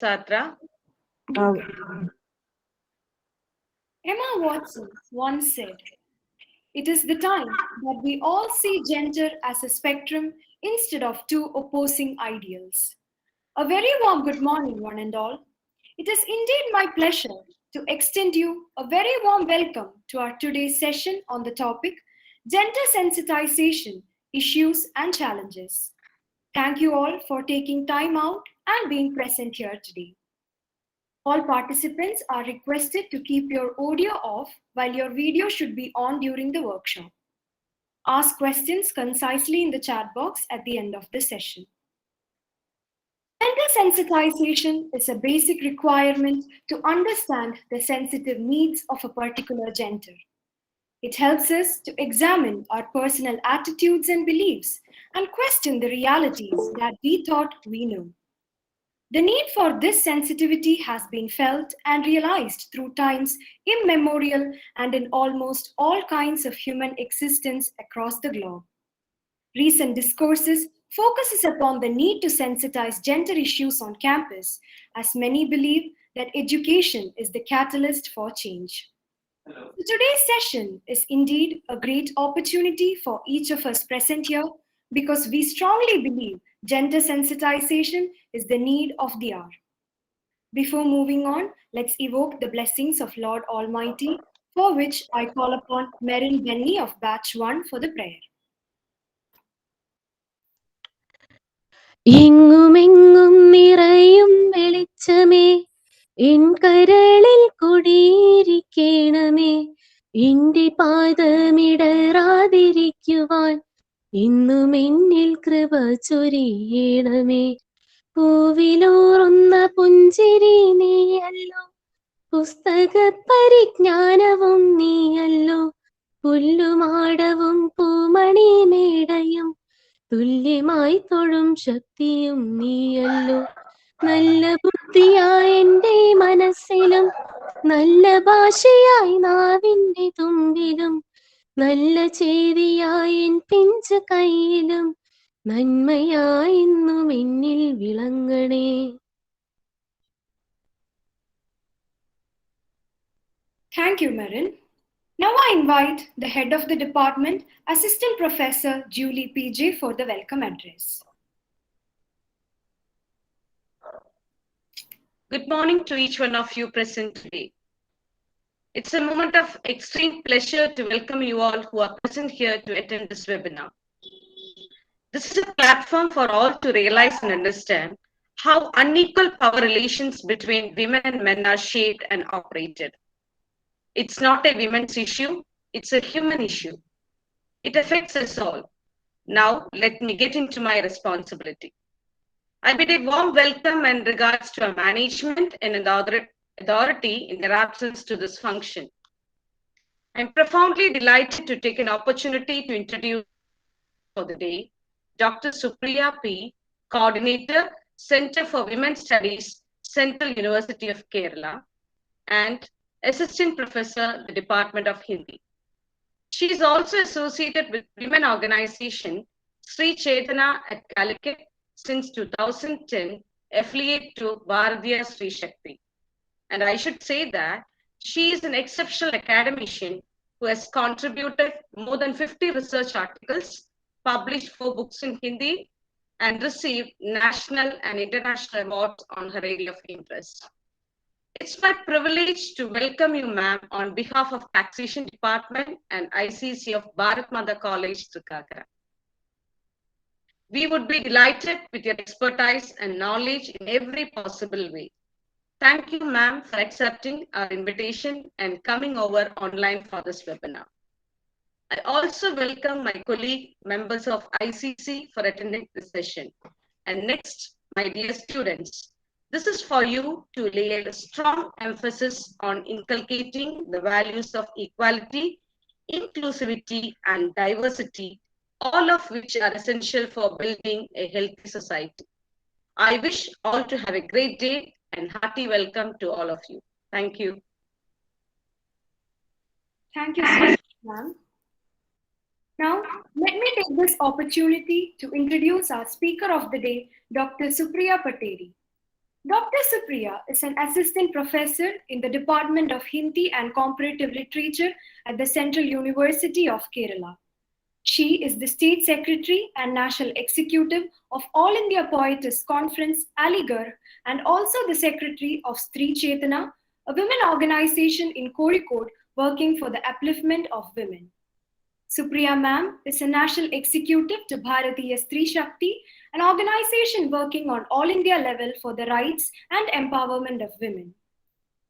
Satra. Emma Watson once said, "It is the time that we all see gender as a spectrum instead of two opposing ideals." A very warm good morning, one and all. It is indeed my pleasure to extend you a very warm welcome to our today's session on the topic Gender Sensitization Issues and Challenges. Thank you all for taking time out and being present here today. All participants are requested to keep your audio off while your video should be on during the workshop. Ask questions concisely in the chat box at the end of the session. Gender sensitization is a basic requirement to understand the sensitive needs of a particular gender. It helps us to examine our personal attitudes and beliefs and question the realities that we thought we knew. The need for this sensitivity has been felt and realized through times immemorial and in almost all kinds of human existence across the globe. Recent discourses focuses upon the need to sensitize gender issues on campus, as many believe that education is the catalyst for change. So today's session is indeed a great opportunity for each of us present here because we strongly believe gender sensitization is the need of the hour. Before moving on, let's evoke the blessings of Lord Almighty, for which I call upon Merin Benny of Batch 1 for the prayer. എങ്ങുമെങ്ങും നിറയും വെളിച്ചമേ N കരളിൽ കുടിയിരിക്കണമേ എന്റെ പാദമിടറാതിരിക്കുവാൻ ഇന്നും എന്നിൽ കൃപ ചൊരിയണമേ പൂവിലൂറുന്ന പുഞ്ചിരി നീയല്ലോ പുസ്തക പരിജ്ഞാനവും നീയല്ലോ പുല്ലുമാടവും പൂമണി മേടയും തുല്യമായി തൊഴും ശക്തിയും നീയല്ലോ നല്ല ബുദ്ധിയായി എൻ്റെ മനസ്സിലും നല്ല ഭാഷയായി നാവിൻ്റെ തുമ്പിലും നല്ല ചേരിയായി എൻ പിഞ്ചു കയ്യിലും നന്മയായി ഇന്നും എന്നിൽ വിളങ്ങണേ. Thank you, Merin. Now I invite the head of the department, Assistant Professor Julie PJ, for the welcome address. Good morning to each one of you present today. It's a moment of extreme pleasure to welcome you all who are present here to attend this webinar. This is a platform for all to realize and understand how unequal power relations between women and men are shaped and operated. It's not a women's issue, it's a human issue. It affects us all. Now, let me get into my responsibility. I bid a warm welcome and regards to our management and authority in their absence to this function. I'm profoundly delighted to take an opportunity to introduce for the day, Dr. Supriya P., Coordinator, Center for Women's Studies, Central University of Kerala, and Assistant Professor, the Department of Hindi. She is also associated with women organization Sri Chaitanya at Calicut since 2010, affiliate to Bharatiya Sri Shakti. And I should say that she is an exceptional academician who has contributed more than 50 research articles, published 4 books in Hindi, and received national and international awards on her area of interest. It's my privilege to welcome you, ma'am, on behalf of Taxation Department and ICC of Bharat Mata College, Srikakulam. We would be delighted with your expertise and knowledge in every possible way. Thank you, ma'am, for accepting our invitation and coming over online for this webinar. I also welcome my colleague, members of ICC, for attending this session. And next, my dear students, this is for you to lay a strong emphasis on inculcating the values of equality, inclusivity, and diversity, all of which are essential for building a healthy society. I wish all to have a great day and hearty welcome to all of you. Thank you. Thank you so much, ma'am. Now, let me take this opportunity to introduce our speaker of the day, Dr. Supriya Pateri. Dr. Supriya is an assistant professor in the Department of Hindi and Comparative Literature at the Central University of Kerala. She is the State Secretary and National Executive of All India Poetess Conference, Aligarh, and also the Secretary of Stree Chetana, a women organization in Kozhikode working for the upliftment of women. Supriya Ma'am is a national executive to Bharatiya Stree Shakti, an organization working on all India level for the rights and empowerment of women.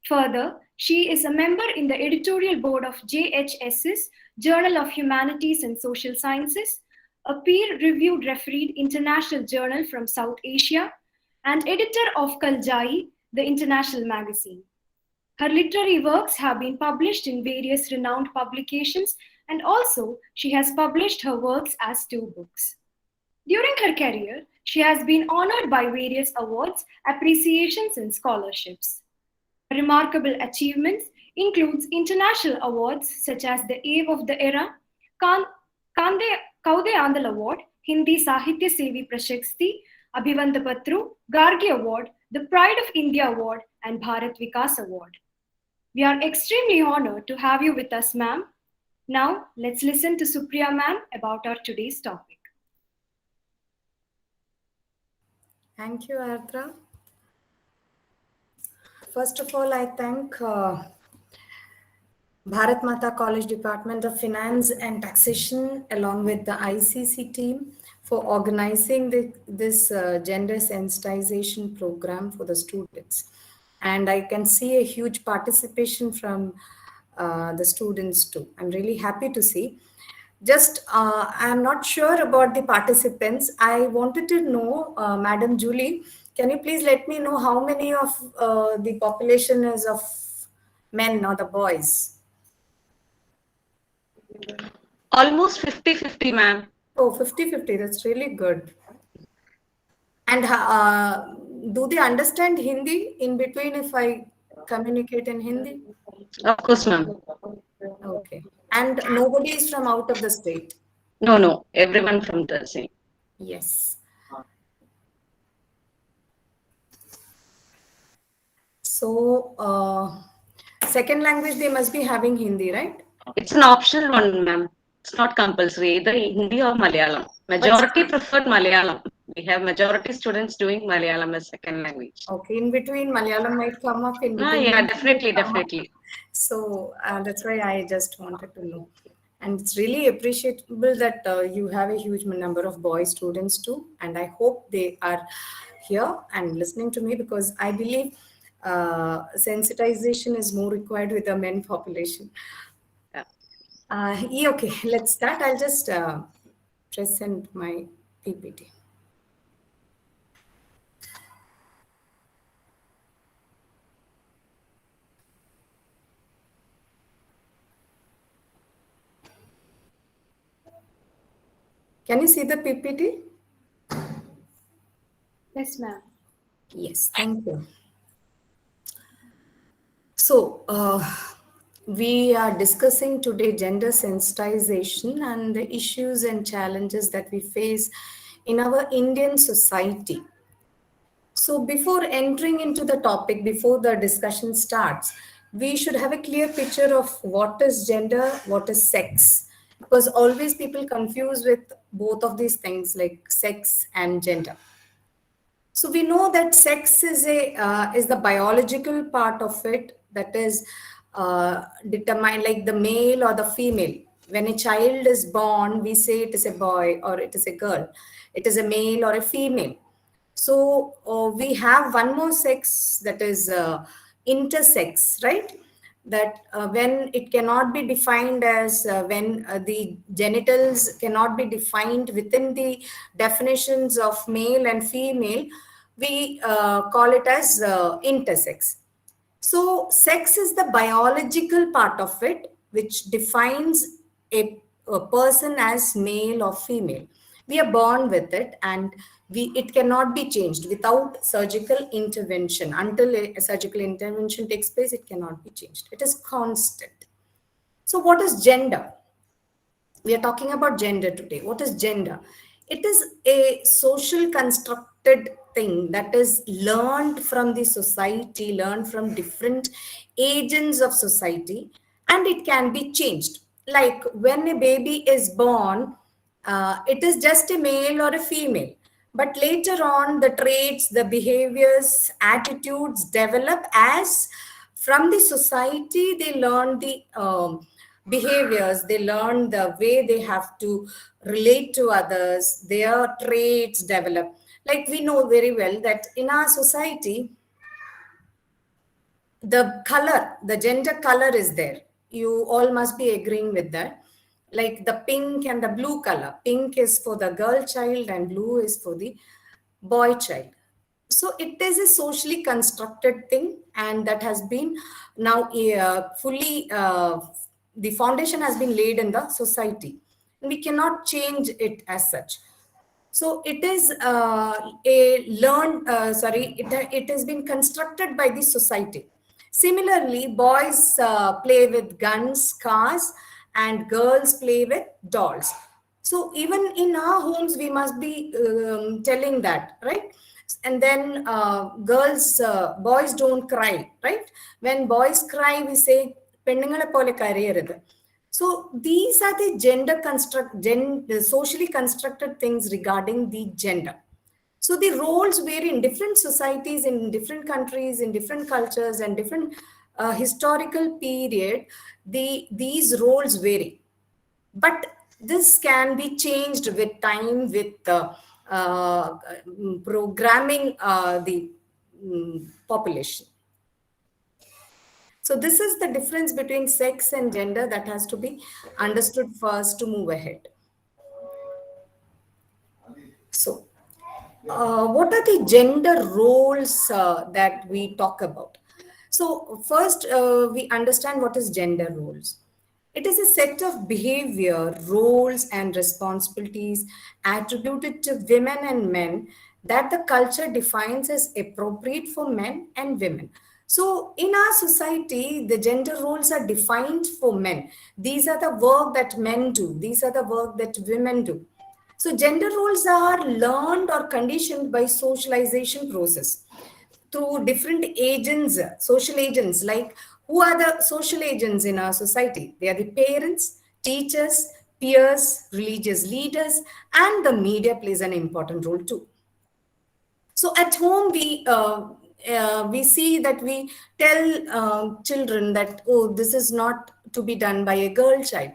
Further, she is a member in the editorial board of JHS's Journal of Humanities and Social Sciences, a peer-reviewed refereed international journal from South Asia, and editor of Kaljai, the international magazine. Her literary works have been published in various renowned publications, and also she has published her works as 2 books. During her career, she has been honored by various awards, appreciations, and scholarships. Remarkable achievements includes international awards such as the Ave of the Era, Kaude Andal Award, Hindi Sahitya Sevi Prashaksti, Abhivanta Patru, Gargi Award, the Pride of India Award, and Bharat Vikas Award. We are extremely honored to have you with us, ma'am. Now, let's listen to Supriya ma'am about our today's topic. Thank you, Ardra. First of all, I thank Bharat Mata College Department of Finance and Taxation along with the ICC team for organizing this gender sensitization program for the students. And I can see a huge participation from the students too. I'm really happy to see. Just, I'm not sure about the participants. I wanted to know, Madam Julie, can you please let me know how many of the population is of men or the boys? Almost 50-50, ma'am. Oh, 50-50, that's really good. And do they understand Hindi in between if I communicate in Hindi? Of course, ma'am. Okay. And nobody is from out of the state? No, everyone from the same. Yes. So, second language, they must be having Hindi, right? It's an optional one, ma'am. It's not compulsory, either Hindi or Malayalam. Majority preferred Malayalam. We have majority students doing Malayalam as second language. Okay, in between Malayalam might come up in between. Yeah, definitely. So that's why I just wanted to know. And it's really appreciable that you have a huge number of boy students too. And I hope they are here and listening to me, because I believe sensitization is more required with the men population. Okay, let's start. I'll just present my PPT. Can you see the PPT? Yes, ma'am. Yes, thank you. So, we are discussing today gender sensitization and the issues and challenges that we face in our Indian society. So before entering into the topic, before the discussion starts, we should have a clear picture of what is gender, what is sex, because always people confuse with both of these things like sex and gender. So we know that sex is the biological part of it, that is determined like the male or the female. When a child is born, we say it is a boy or it is a girl. It is a male or a female. So we have one more sex, that is intersex, right? That when it cannot be defined as when the genitals cannot be defined within the definitions of male and female, we call it as intersex. So sex is the biological part of it, which defines a person as male or female. We are born with it, and it cannot be changed without surgical intervention. Until a surgical intervention takes place, it cannot be changed. It is constant. So what is gender? We are talking about gender today. What is gender? It is a social constructed thing that is learned from the society, learned from different agents of society, and it can be changed. Like when a baby is born, it is just a male or a female. But later on, the traits, the behaviors, attitudes develop as from the society. They learn the behaviors, they learn the way they have to relate to others, their traits develop. Like we know very well that in our society, the color, the gender color is there. You all must be agreeing with that. Like the pink and the blue color. Pink is for the girl child and blue is for the boy child. So it is a socially constructed thing, and that has been now fully, the foundation has been laid in the society. We cannot change it as such. So it is it has been constructed by the society. Similarly, boys play with guns, cars, and girls play with dolls. So even in our homes, we must be telling that, right? And then boys don't cry, right? When boys cry, we say, "Pennungale pole kariyaradu." So these are the the socially constructed things regarding the gender. So the roles vary in different societies, in different countries, in different cultures, and different historical period. These roles vary, but this can be changed with time, with programming the population. So this is the difference between sex and gender that has to be understood first to move ahead. So what are the gender roles that we talk about? So first, we understand what is gender roles. It is a set of behavior, roles, and responsibilities attributed to women and men that the culture defines as appropriate for men and women. So in our society, the gender roles are defined for men. These are the work that men do. These are the work that women do. So gender roles are learned or conditioned by socialization process through different agents, social agents. Like, who are the social agents in our society? They are the parents, teachers, peers, religious leaders, and the media plays an important role too. So at home, we see that we tell children that, oh, this is not to be done by a girl child.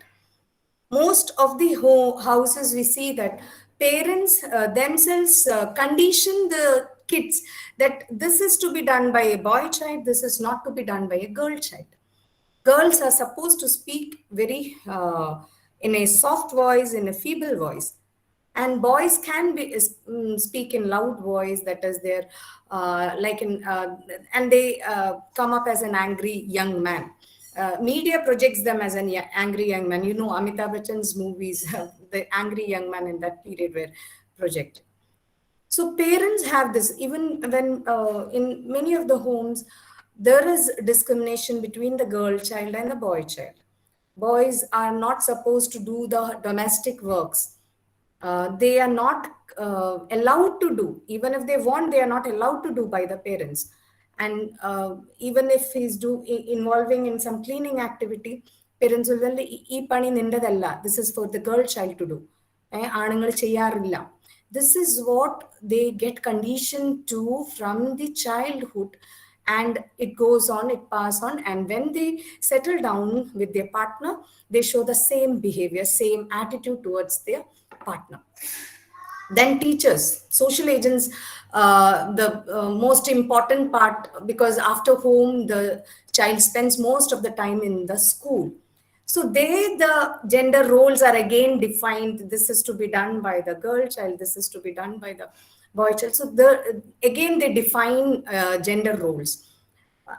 Most of the houses, we see that parents themselves condition the kids that this is to be done by a boy child, this is not to be done by a girl child. Girls are supposed to speak very in a soft voice, in a feeble voice, and boys can be speak in loud voice, that is their and they come up as an angry young man. Media projects them as an angry young man. You know, Amitabh Bachchan's movies, the angry young man in that period were projected. So parents have this, even when in many of the homes, there is discrimination between the girl child and the boy child. Boys are not supposed to do the domestic works. They are not allowed to do. Even if they want, they are not allowed to do by the parents. And even if he's involving in some cleaning activity, parents will tell, "Ee pani nindadalla. This is for the girl child to do. Aanungal cheyyarilla." This is what they get conditioned to from the childhood, and it goes on, it passes on, and when they settle down with their partner, they show the same behavior, same attitude towards their partner. Then teachers, social agents, the most important part, because after home, the child spends most of the time in the school. So the gender roles are again defined. This is to be done by the girl child. This is to be done by the boy child. So again, they define gender roles.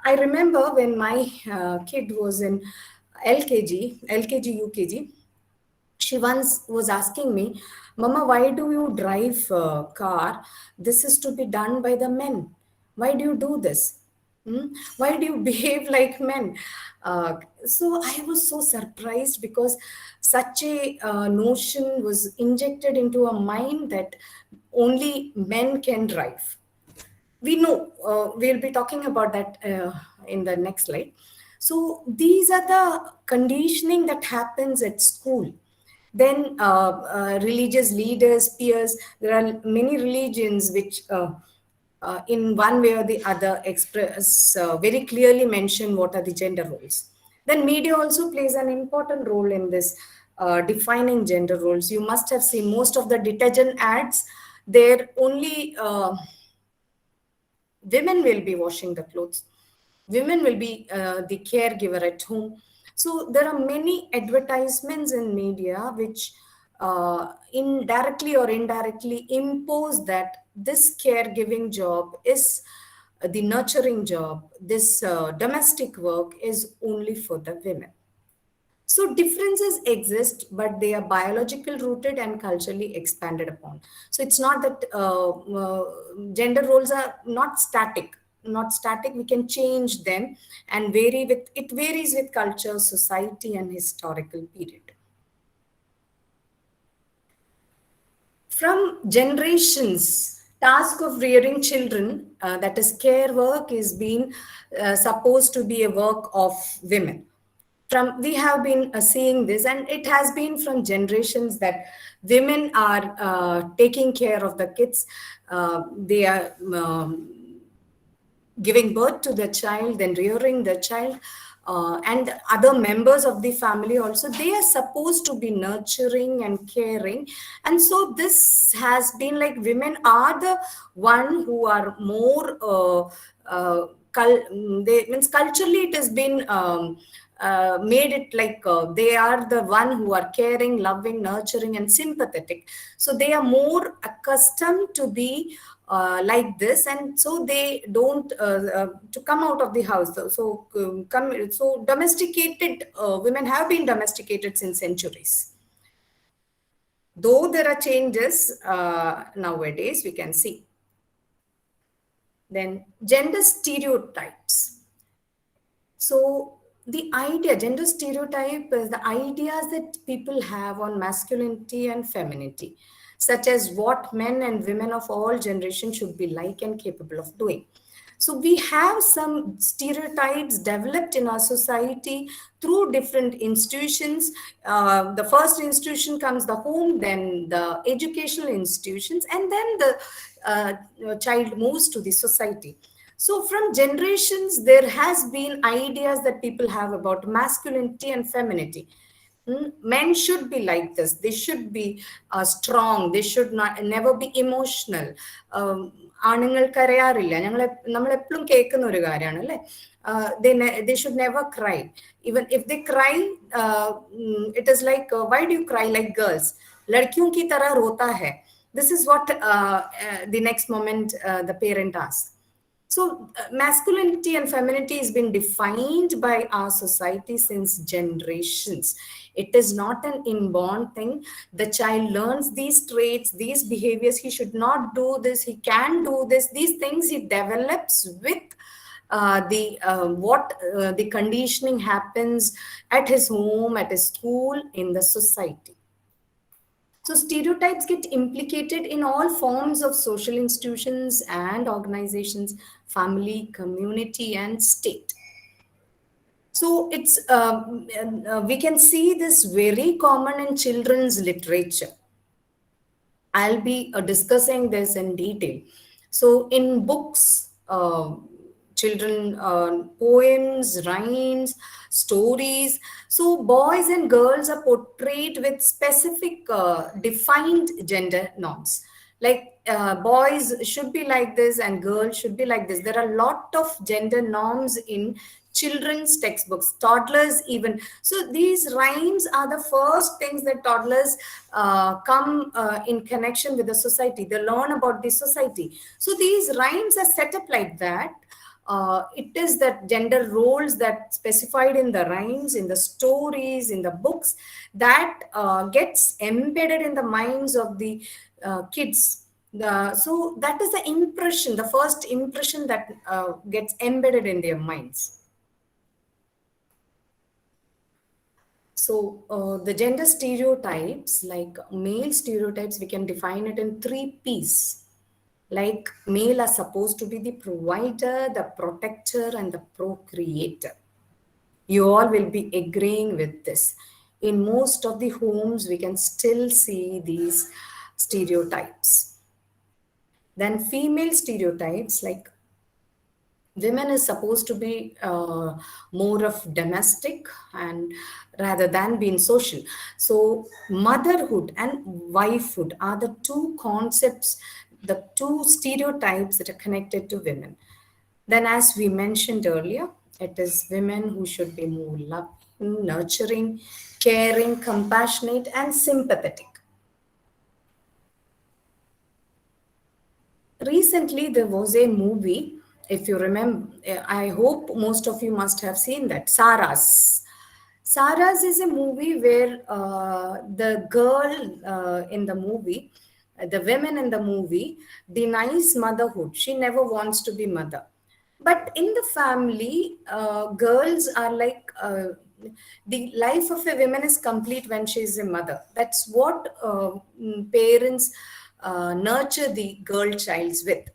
I remember when my kid was in LKG, UKG, she once was asking me, "Mama, why do you drive a car? This is to be done by the men. Why do you do this? Why do you behave like men?" So I was so surprised, because such a notion was injected into a mind that only men can drive. we know we'll be talking about that in the next slide. So these are the conditioning that happens at school. Then religious leaders, peers, there are many religions which in one way or the other express very clearly mention what are the gender roles. Then media also plays an important role in this defining gender roles. You must have seen most of the detergent ads. They're only women will be washing the clothes, women will be the caregiver at home. So there are many advertisements in media which indirectly or indirectly impose that this caregiving job is the nurturing job, this domestic work is only for the women. So differences exist, but they are biological rooted and culturally expanded upon. So it's not that gender roles are not static. Not static. We can change them and vary with it. Varies with culture, society, and historical period. From generations, task of rearing children, that is care work, is being supposed to be a work of women. From we have been seeing this, and it has been from generations that women are taking care of the kids. They are giving birth to the child, then rearing the child, and other members of the family also. They are supposed to be nurturing and caring. And so this has been like women are the one who are more they means culturally it has been made it like they are the one who are caring, loving, nurturing, and sympathetic. So they are more accustomed to be like this, and so they don't to come out of the house. So domesticated women have been domesticated since centuries. Though there are changes nowadays, we can see. Then gender stereotypes. So the idea, gender stereotype is the ideas that people have on masculinity and femininity, such as what men and women of all generations should be like and capable of doing. So we have some stereotypes developed in our society through different institutions. The first institution comes the home, then the educational institutions, and then the child moves to the society. So from generations, there has been ideas that people have about masculinity and femininity. Men should be like this. They should be strong. They should not never be emotional. ആണുങ്ങൾ കരയാറില്ല. നമ്മൾ എപ്പോഴും കേൾക്കുന്ന ഒരു കാര്യമാണ് അല്ലേ. They should never cry. Even if they cry, it is like, why do you cry like girls? लड़कियों की तरह रोता है. This is what the next moment the parent asks. So masculinity and femininity has been defined by our society since generations. It is not an inborn thing. The child learns these traits, these behaviors. He should not do this. He can do this. These things he develops with the conditioning happens at his home, at his school, in the society. So stereotypes get implicated in all forms of social institutions and organizations, family, community, and state. So it's we can see this very common in children's literature. I'll be discussing this in detail. So in books, children poems, rhymes, stories. So boys and girls are portrayed with specific defined gender norms. Like boys should be like this and girls should be like this. There are a lot of gender norms in children's textbooks, toddlers even. So these rhymes are the first things that toddlers come in connection with the society. They learn about the society. So these rhymes are set up like that. It is that gender roles that specified in the rhymes, in the stories, in the books, that gets embedded in the minds of the kids. So that is the impression, the first impression that gets embedded in their minds. So the gender stereotypes, like male stereotypes, we can define it in 3 P's. Like male are supposed to be the provider, the protector, and the procreator. You all will be agreeing with this. In most of the homes, we can still see these stereotypes. Then female stereotypes, like women is supposed to be more of domestic and rather than being social. So motherhood and wifehood are the two concepts, the two stereotypes that are connected to women. Then, as we mentioned earlier, it is women who should be more loving, nurturing, caring, compassionate, and sympathetic. Recently, there was a movie, if you remember, I hope most of you must have seen that, Saras. Saras is a movie where the girl in the movie, the women in the movie, denies motherhood. She never wants to be mother. But in the family, girls are like, the life of a woman is complete when she is a mother. That's what parents nurture the girl childs with.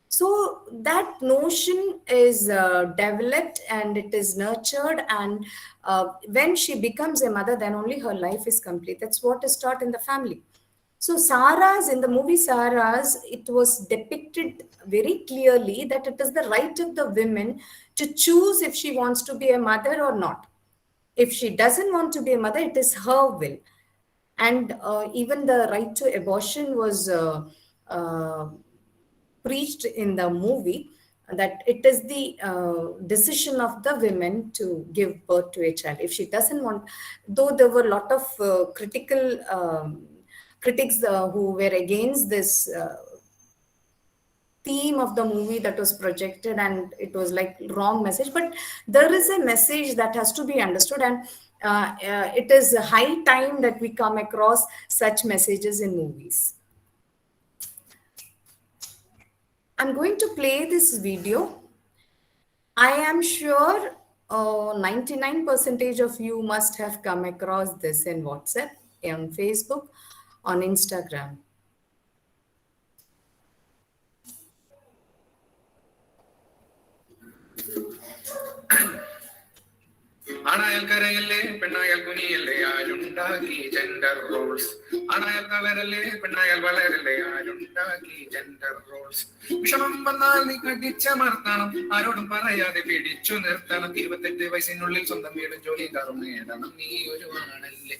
So that notion is developed and it is nurtured, and when she becomes a mother, then only her life is complete. That's what is taught in the family. So Saras, in the movie Saras, it was depicted very clearly that it is the right of the women to choose if she wants to be a mother or not. If she doesn't want to be a mother, it is her will. And even the right to abortion was uh, preached in the movie, that it is the decision of the women to give birth to a child. If she doesn't want, though there were a lot of critical critics who were against this theme of the movie that was projected, and it was like wrong message, but there is a message that has to be understood, and it is high time that we come across such messages in movies. I'm going to play this video. I am sure 99% of you must have come across this in WhatsApp, on Facebook, on Instagram. ആണായാൽ കരയല്ലേ പെണ്ണായാൽ കുനിയല്ലേ ആരുണ്ടാക്കി gender roles ആണായാൽ കവരല്ലേ പെണ്ണായാൽ വളരല്ലേ ആരുണ്ടാക്കി gender roles വിഷമം വന്നാൽ നീ കടിച്ചമർത്തണം ആരോടും പറയാതെ പിടിച്ചു നിർത്തണം 28 വയസ്സിനുള്ളിൽ സ്വന്തം വീടും ജോലിയും കാറും നേടണം നീ ഒരു ആണല്ലേ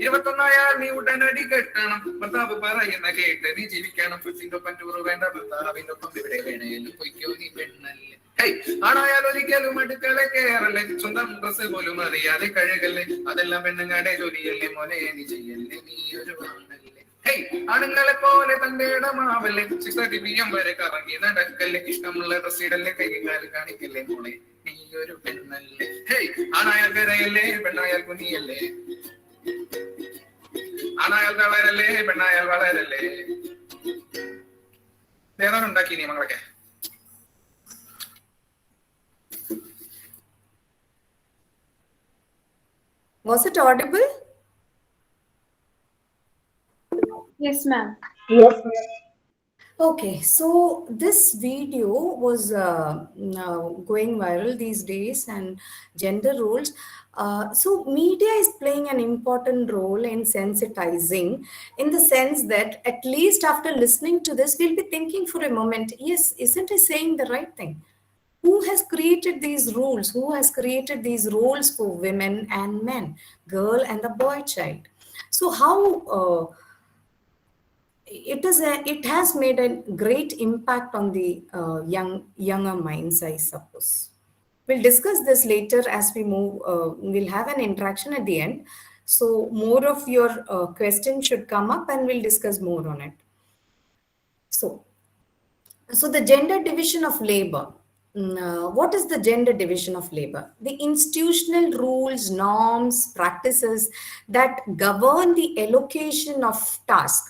21 നീ ഉടനടി കെട്ടണം ഭർത്താവ് പറയുന്ന കേട്ട് നീ ജീവിക്കണം 15 ടൂർ വേണ്ട ഭർത്താവിന്റെ ഒപ്പം ഇവിടെ വേണേലും പൊയ്ക്കോ നീ പെണ്ണല്ലേ ആണായാൽ ഒരിക്കലും അടുക്കള കേറല്ലേ സ്വന്തം ഡ്രസ് പോലും അറിയാതെ കഴുകല്ലേ അതെല്ലാം പെണ്ണുങ്ങളുടെ ജോലിയല്ലേ മോനെ നീ ചെയ്യല്ലേ നീ ഒരു ആണല്ലേ ആണുങ്ങളെ പോലെ തന്റെ ഇടമാവല്ലേ 6:30 PM വരെ കറങ്ങി നടക്കല്ലേ ഇഷ്ടമുള്ള ഡ്രസ് ഇടല്ലേ കൈകാല് കാണിക്കല്ലേ മോളെ നീ ഒരു പെണ്ണല്ലേ ആണായാൽ കരയല്ലേ പെണ്ണായാൽ കുനിയല്ലേ ആണായാൽ തളരല്ലേ പെണ്ണായാൽ വളരല്ലേ ഏതാണ് ഉണ്ടാക്കി നിയമങ്ങളൊക്കെ Was it audible? Yes, ma'am. Yes. Okay, so this video was now going viral these days, and gender roles. So media is playing an important role in sensitizing, in the sense that at least after listening to this, we'll be thinking for a moment, yes, isn't he saying the right thing? Who has created these rules? Who has created these roles for women and men, girl and the boy child? So how it has made a great impact on the younger minds, I suppose. We'll discuss this later as we move. We'll have an interaction at the end. So more of your questions should come up and we'll discuss more on it. So the gender division of labor. What is the gender division of labor? The institutional rules, norms, practices that govern the allocation of tasks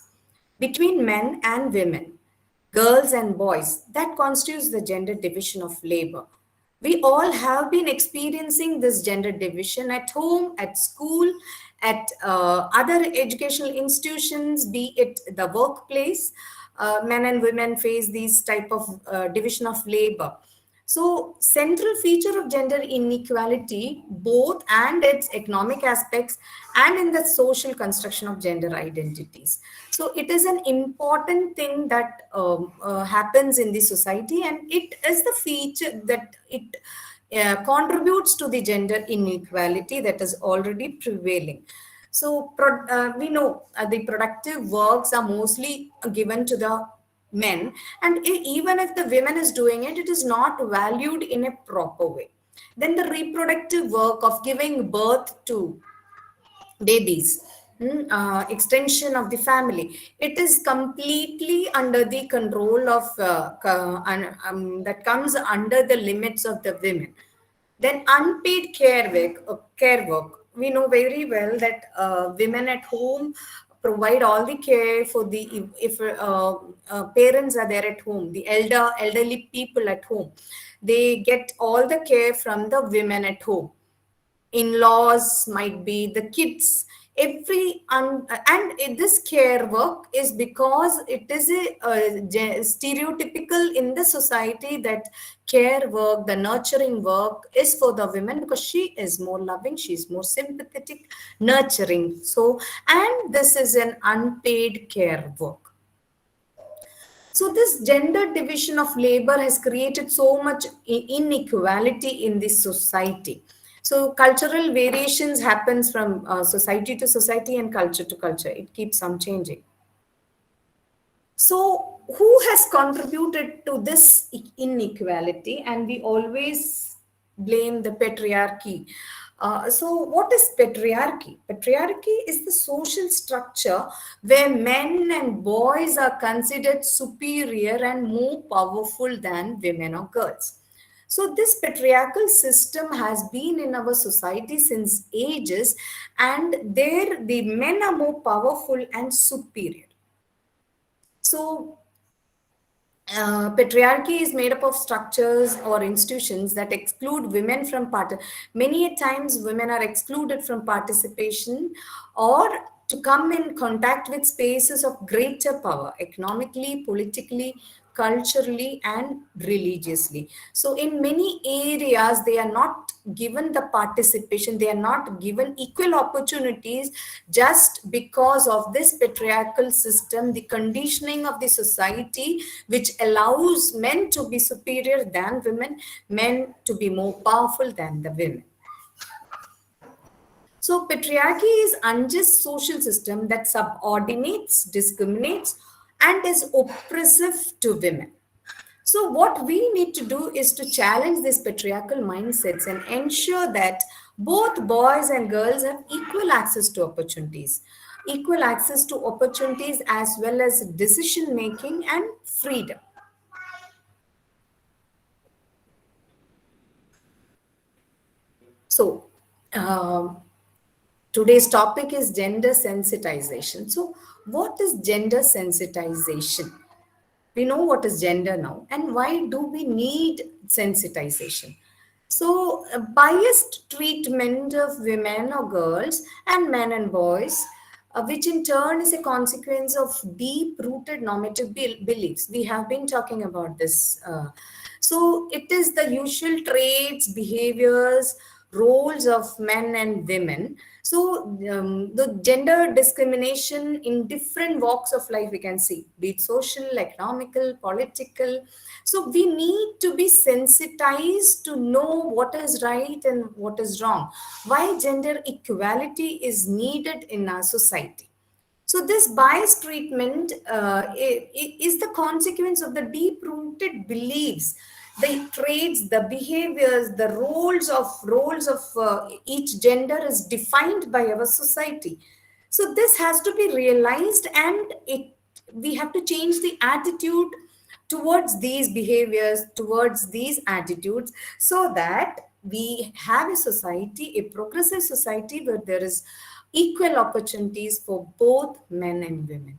between men and women, girls and boys, that constitutes the gender division of labor. We all have been experiencing this gender division at home, at school, at other educational institutions, be it the workplace. men and women face these type of division of labor. So central feature of gender inequality, both and its economic aspects and in the social construction of gender identities. So it is an important thing that happens in the society, and it is the feature that it contributes to the gender inequality that is already prevailing. So we know the productive works are mostly given to the men, and even if the women is doing it, it is not valued in a proper way. Then the reproductive work of giving birth to babies, extension of the family, it is completely under the control of that comes under the limits of the women. Then unpaid care work. We know very well that women at home provide all the care for the, if parents are there at home, the elderly people at home, they get all the care from the women at home. In-laws, might be the kids, and this care work is because it is stereotypical in the society that care work, the nurturing work, is for the women because she is more loving, she is more sympathetic, nurturing. So, and this is an unpaid care work. So this gender division of labor has created so much inequality in this society. So cultural variations happens from society to society and culture to culture. It keeps on changing. So who has contributed to this inequality? And we always blame the patriarchy. So what is patriarchy? Patriarchy is the social structure where men and boys are considered superior and more powerful than women or girls. So this patriarchal system has been in our society since ages, and there the men are more powerful and superior. So patriarchy is made up of structures or institutions that exclude women from many a times women are excluded from participation or to come in contact with spaces of greater power, economically, politically, culturally, and religiously. So in many areas they are not given the participation, they are not given equal opportunities just because of this patriarchal system, the conditioning of the society which allows men to be superior than women, men to be more powerful than the women. So patriarchy is unjust social system that subordinates, discriminates, and is oppressive to women. So what we need to do is to challenge these patriarchal mindsets and ensure that both boys and girls have equal access to opportunities as well as decision making and freedom. So today's topic is gender sensitization. So what is gender sensitization? We know what is gender now, and why do we need sensitization? So biased treatment of women or girls and men and boys, which in turn is a consequence of deep-rooted normative beliefs. We have been talking about this. So it is the usual traits, behaviors, roles of men and women. So the gender discrimination in different walks of life we can see, be it social, economical, political. So we need to be sensitized to know what is right and what is wrong, why gender equality is needed in our society. So this biased treatment is the consequence of the deep-rooted beliefs, the traits, the behaviors, the roles of each gender is defined by our society. So this has to be realized, and we have to change the attitude towards these behaviors, towards these attitudes, so that we have a society, a progressive society where there is equal opportunities for both men and women.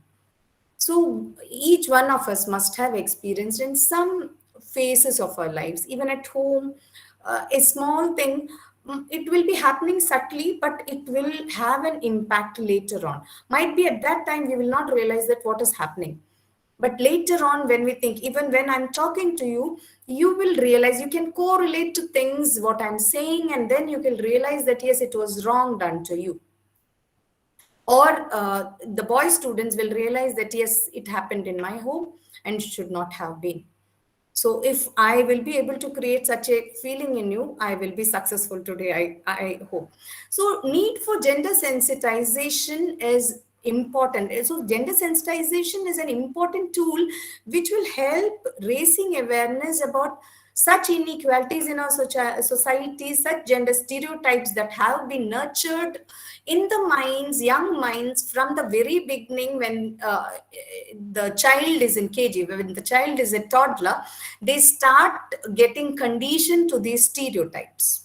So each one of us must have experienced in some phases of our lives, even at home, a small thing, it will be happening subtly, but it will have an impact later on. Might be at that time we will not realize that what is happening. But later on, when we think, even when I'm talking to you, you will realize, you can correlate to things, what I'm saying, and then you can realize that, yes, it was wrong done to you. Or the boy students will realize that, yes, it happened in my home and should not have been. So if I will be able to create such a feeling in you, I will be successful today, I hope. So need for gender sensitization is important. So gender sensitization is an important tool which will help raising awareness about such inequalities in our society, such gender stereotypes that have been nurtured in the minds, young minds, from the very beginning. When the child is in KG, when the child is a toddler, they start getting conditioned to these stereotypes.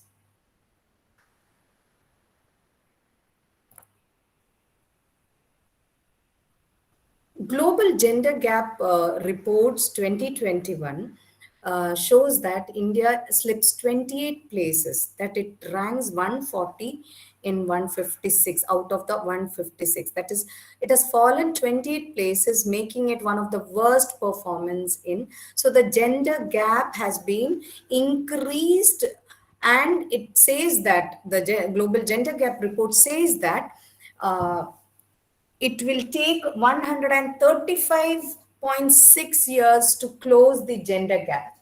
Global Gender Gap Reports 2021 shows that India slips 28 places, that it ranks 140 in 156 out of the 156. That is, it has fallen 28 places, making it one of the worst performance in. So the gender gap has been increased, and it says that the Global Gender Gap Report says that it will take 135.6 years to close the gender gap.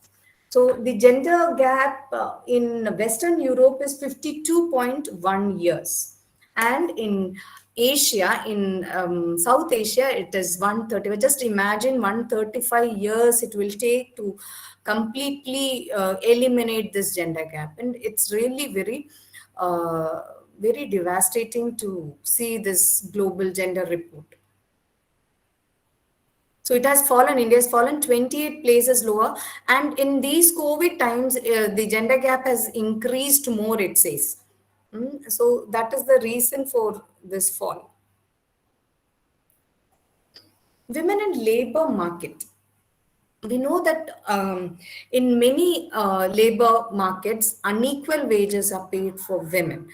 So the gender gap in Western Europe is 52.1 years. And in Asia, in South Asia, it is 130. Just imagine 135 years it will take to completely eliminate this gender gap. And it's really very devastating to see this global gender report. So it has fallen, India has fallen 28 places lower. And in these COVID times, the gender gap has increased more, it says. So that is the reason for this fall. Women in labor market. We know that in many labor markets, unequal wages are paid for women.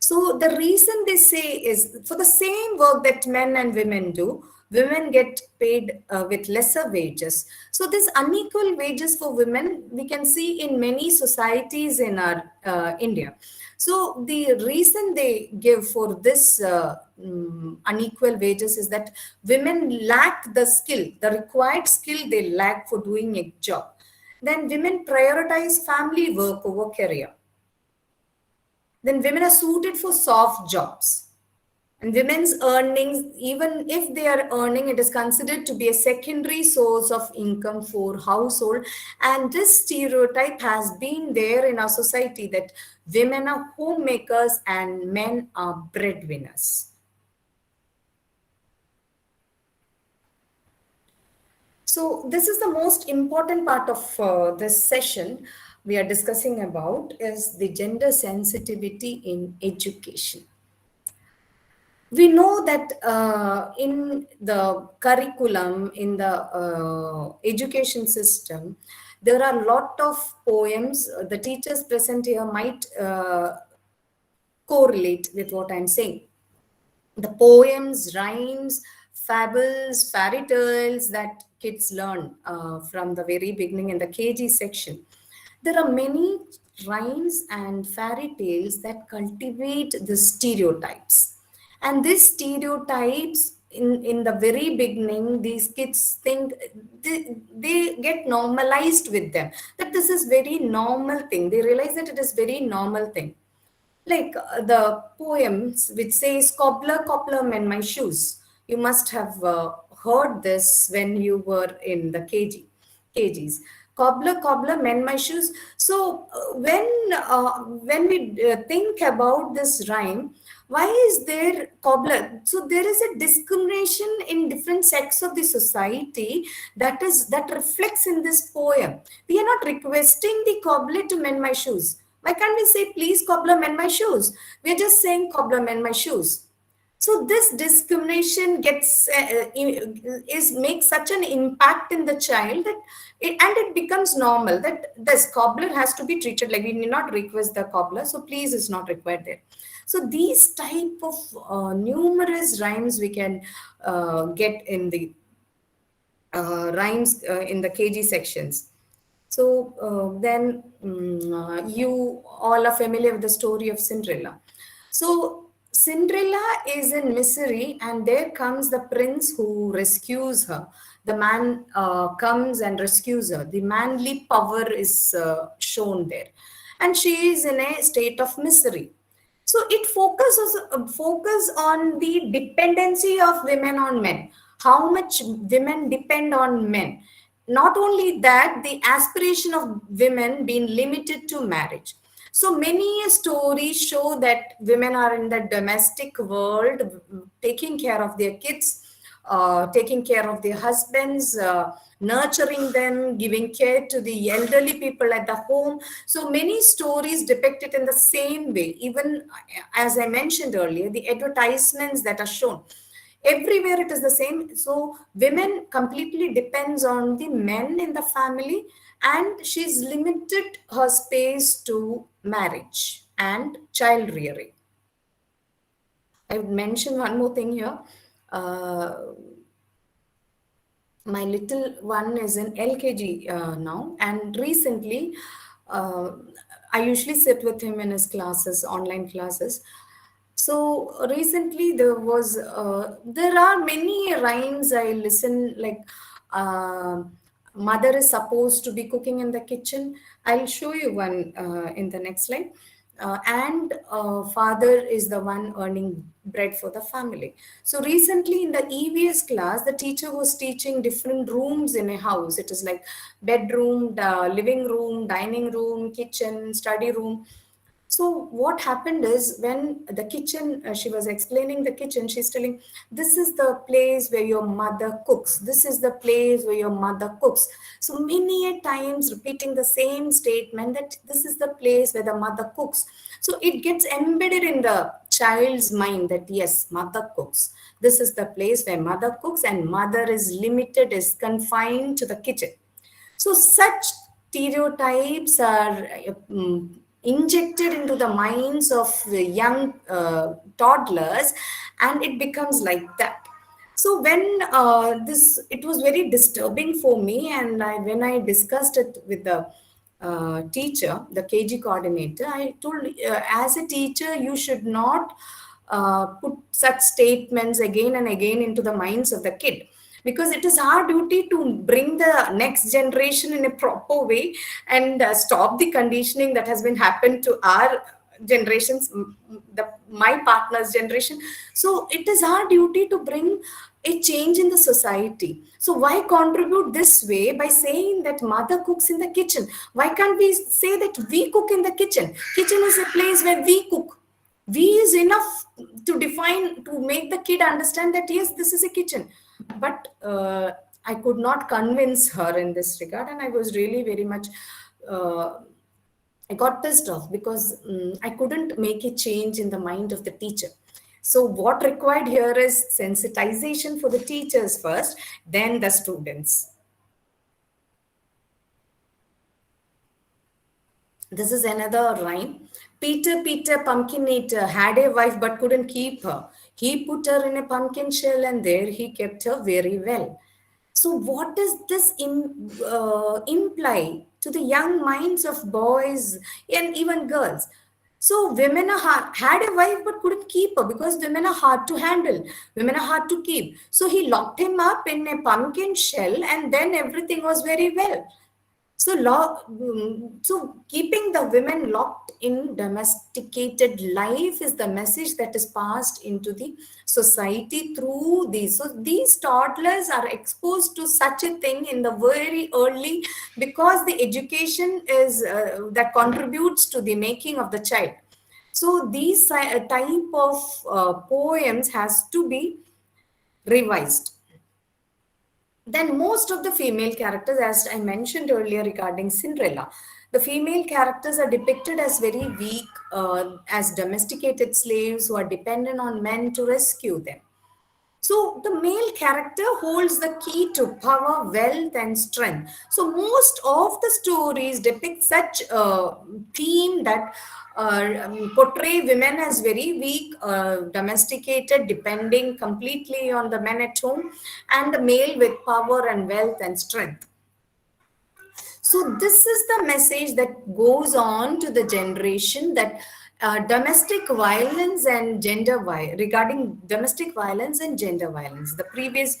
So the reason they say is, for the same work that men and women do, women get paid with lesser wages. So this unequal wages for women, we can see in many societies in our India. So the reason they give for this unequal wages is that women lack the skill, the required skill they lack for doing a job. Then women prioritize family work over career. Then women are suited for soft jobs. And women's earnings, even if they are earning, it is considered to be a secondary source of income for household. And this stereotype has been there in our society, that women are homemakers and men are breadwinners. So this is the most important part of this session we are discussing about, is the gender sensitivity in education. We know that in the curriculum, in the education system, there are a lot of poems. The teachers present here might correlate with what I'm saying. The poems, rhymes, fables, fairy tales that kids learn from the very beginning in the KG section. There are many rhymes and fairy tales that cultivate the stereotypes. And these stereotypes, in the very beginning, these kids think, they get normalized with them, that this is very normal thing. They realize that it is very normal thing. Like the poems which says, cobbler, cobbler, mend my shoes. You must have heard this when you were in the KGs. Cobbler, cobbler, mend my shoes. So when we think about this rhyme, why is there cobbler? So there is a discrimination in different sects of the society that reflects in this poem. We are not requesting the cobbler to mend my shoes. Why can't we say, please cobbler, mend my shoes? We're just saying, cobbler, mend my shoes. So this discrimination makes such an impact in the child that it becomes normal, that this cobbler has to be treated like, we need not request the cobbler, so please is not required there. So these type of numerous rhymes we can get in the rhymes in the KG sections. So then you all are familiar with the story of Cinderella. So Cinderella is in misery, and there comes the prince who rescues her. The man comes and rescues her. The manly power is shown there, and she is in a state of misery. So it focus on the dependency of women on men, how much women depend on men. Not only that, the aspiration of women being limited to marriage. So many stories show that women are in the domestic world, taking care of their kids, taking care of their husbands, nurturing them, giving care to the elderly people at the home. So many stories depict it in the same way. Even as I mentioned earlier, the advertisements that are shown, everywhere it is the same. So women completely depends on the men in the family, and she's limited her space to marriage and child rearing. I would mention one more thing here. My little one is in LKG now, and recently I usually sit with him in his classes, online classes. So recently there are many rhymes I listen, like mother is supposed to be cooking in the kitchen. I'll show you one in the next slide. And father is the one earning bread for the family. So recently in the EVS class, the teacher was teaching different rooms in a house. It is like bedroom, living room, dining room, kitchen, study room. So what happened is, when the kitchen, she was explaining the kitchen, she's telling, this is the place where your mother cooks. This is the place where your mother cooks. So many a times repeating the same statement, that this is the place where the mother cooks. So it gets embedded in the child's mind that yes, mother cooks. This is the place where mother cooks, and mother is limited, is confined to the kitchen. So such stereotypes are injected into the minds of the young toddlers, and it becomes like that. So when it was very disturbing for me, and when I discussed it with the teacher, the KG coordinator, I told, as a teacher, you should not put such statements again and again into the minds of the kid, because it is our duty to bring the next generation in a proper way, and stop the conditioning that has been happened to our generations, my partner's generation. So it is our duty to bring a change in the society. So why contribute this way by saying that mother cooks in the kitchen? Why can't we say that we cook in the kitchen? Kitchen is a place where we cook. We is enough to define, to make the kid understand that yes, this is a kitchen. But I could not convince her in this regard, and I was really very much I got pissed off, because I couldn't make a change in the mind of the teacher. So what required here is sensitization for the teachers first, then the students. This is another rhyme. Peter, Peter, pumpkin eater, had a wife but couldn't keep her. He put her in a pumpkin shell, and there he kept her very well. So what does this imply to the young minds of boys and even girls? So women had a wife but couldn't keep her, because women are hard to handle. Women are hard to keep. So he locked him up in a pumpkin shell, and then everything was very well. So keeping the women locked in domesticated life is the message that is passed into the society through these. So these toddlers are exposed to such a thing in the very early, because the education is that contributes to the making of the child. So these type of poems has to be revised. Then most of the female characters, as I mentioned earlier regarding Cinderella, the female characters are depicted as very weak, as domesticated slaves who are dependent on men to rescue them. So the male character holds the key to power, wealth, and strength. So most of the stories depict such a theme, that portray women as very weak, domesticated, depending completely on the men at home, and the male with power and wealth and strength. So this is the message that goes on to the generation, that domestic violence and regarding domestic violence and gender violence. The previous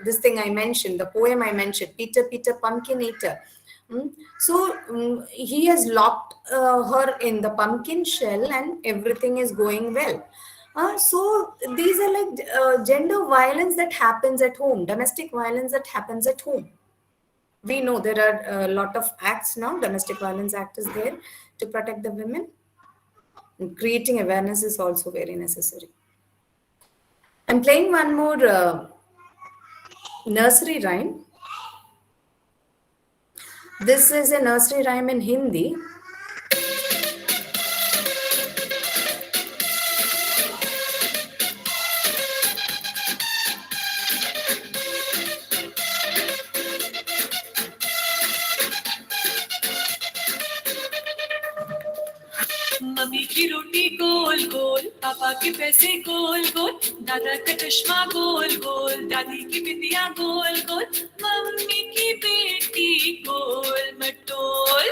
this thing I mentioned, the poem I mentioned, Peter Peter Pumpkin Eater. So he has locked her in the pumpkin shell and everything is going well. So these are like gender violence that happens at home, domestic violence that happens at home. We know there are a lot of acts now. Domestic Violence Act is there to protect the women. And creating awareness is also very necessary. I'm playing one more nursery rhyme. This is a nursery rhyme in Hindi. Mummy की रोटी गोल गोल, पापा के पैसे गोल गोल, दादा का चश्मा गोल गोल, दादी की बिंदिया गोल गोल, mummy की बेटी गोल मटोल।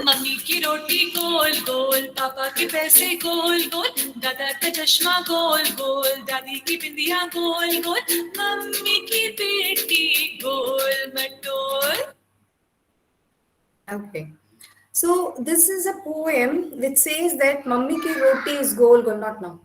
मम्मी की रोटी गोल गोल, पापा के पैसे गोल गोल, दादा का चश्मा गोल गोल, दादी की बिंदिया गोल गोल, मम्मी की बेटी गोल मटोल। Okay. So this is a poem which says that Mummy ki roti is gol gol, not now.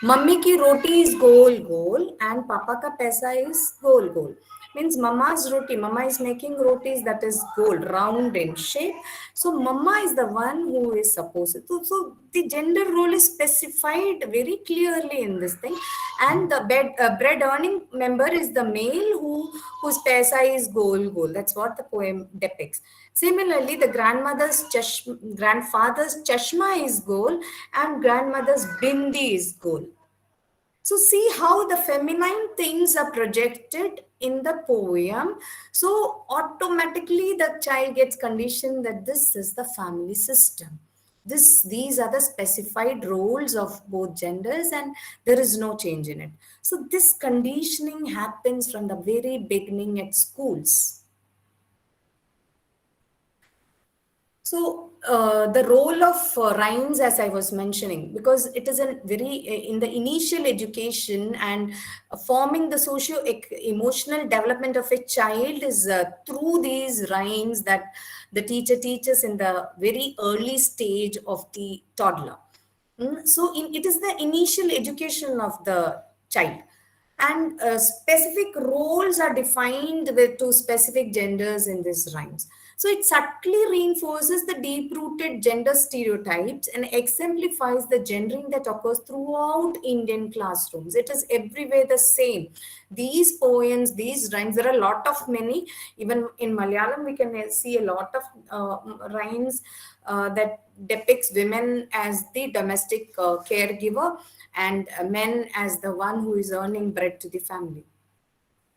Mummy ki roti is gol gol and Papa ka paisa is gol gol. Means Mama's roti, Mama is making rotis that is gold, round in shape. So Mama is the one who is supposed to. So the gender role is specified very clearly in this thing. And the bread earning member is the male whose paisa is gol gol. That's what the poem depicts. Similarly, the grandfather's chashma is gold and grandmother's bindi is gold. So see how the feminine things are projected in the poem. So automatically the child gets conditioned that this is the family system. These are the specified roles of both genders and there is no change in it. So this conditioning happens from the very beginning at schools. So the role of rhymes, as I was mentioning, because it is a very in the initial education and forming the socio-emotional development of a child is through these rhymes that the teacher teaches in the very early stage of the toddler. So it is the initial education of the child. And specific roles are defined to specific genders in these rhymes. So it subtly reinforces the deep-rooted gender stereotypes and exemplifies the gendering that occurs throughout Indian classrooms. It is everywhere the same. These poems, these rhymes, there are a lot of many. Even in Malayalam, we can see a lot of rhymes that depicts women as the domestic caregiver and men as the one who is earning bread to the family.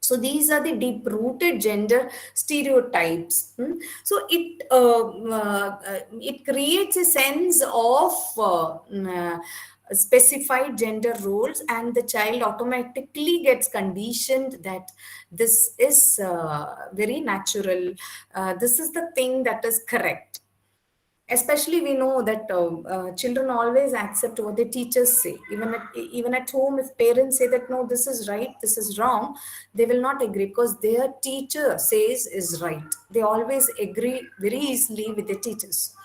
So these are the deep-rooted gender stereotypes. So it creates a sense of specified gender roles, and the child automatically gets conditioned that this is very natural. This is the thing that is correct. Especially we know that children always accept what the teachers say. Even at home, if parents say that no, this is right, this is wrong, they will not agree because their teacher says is right. They always agree very easily with the teachers.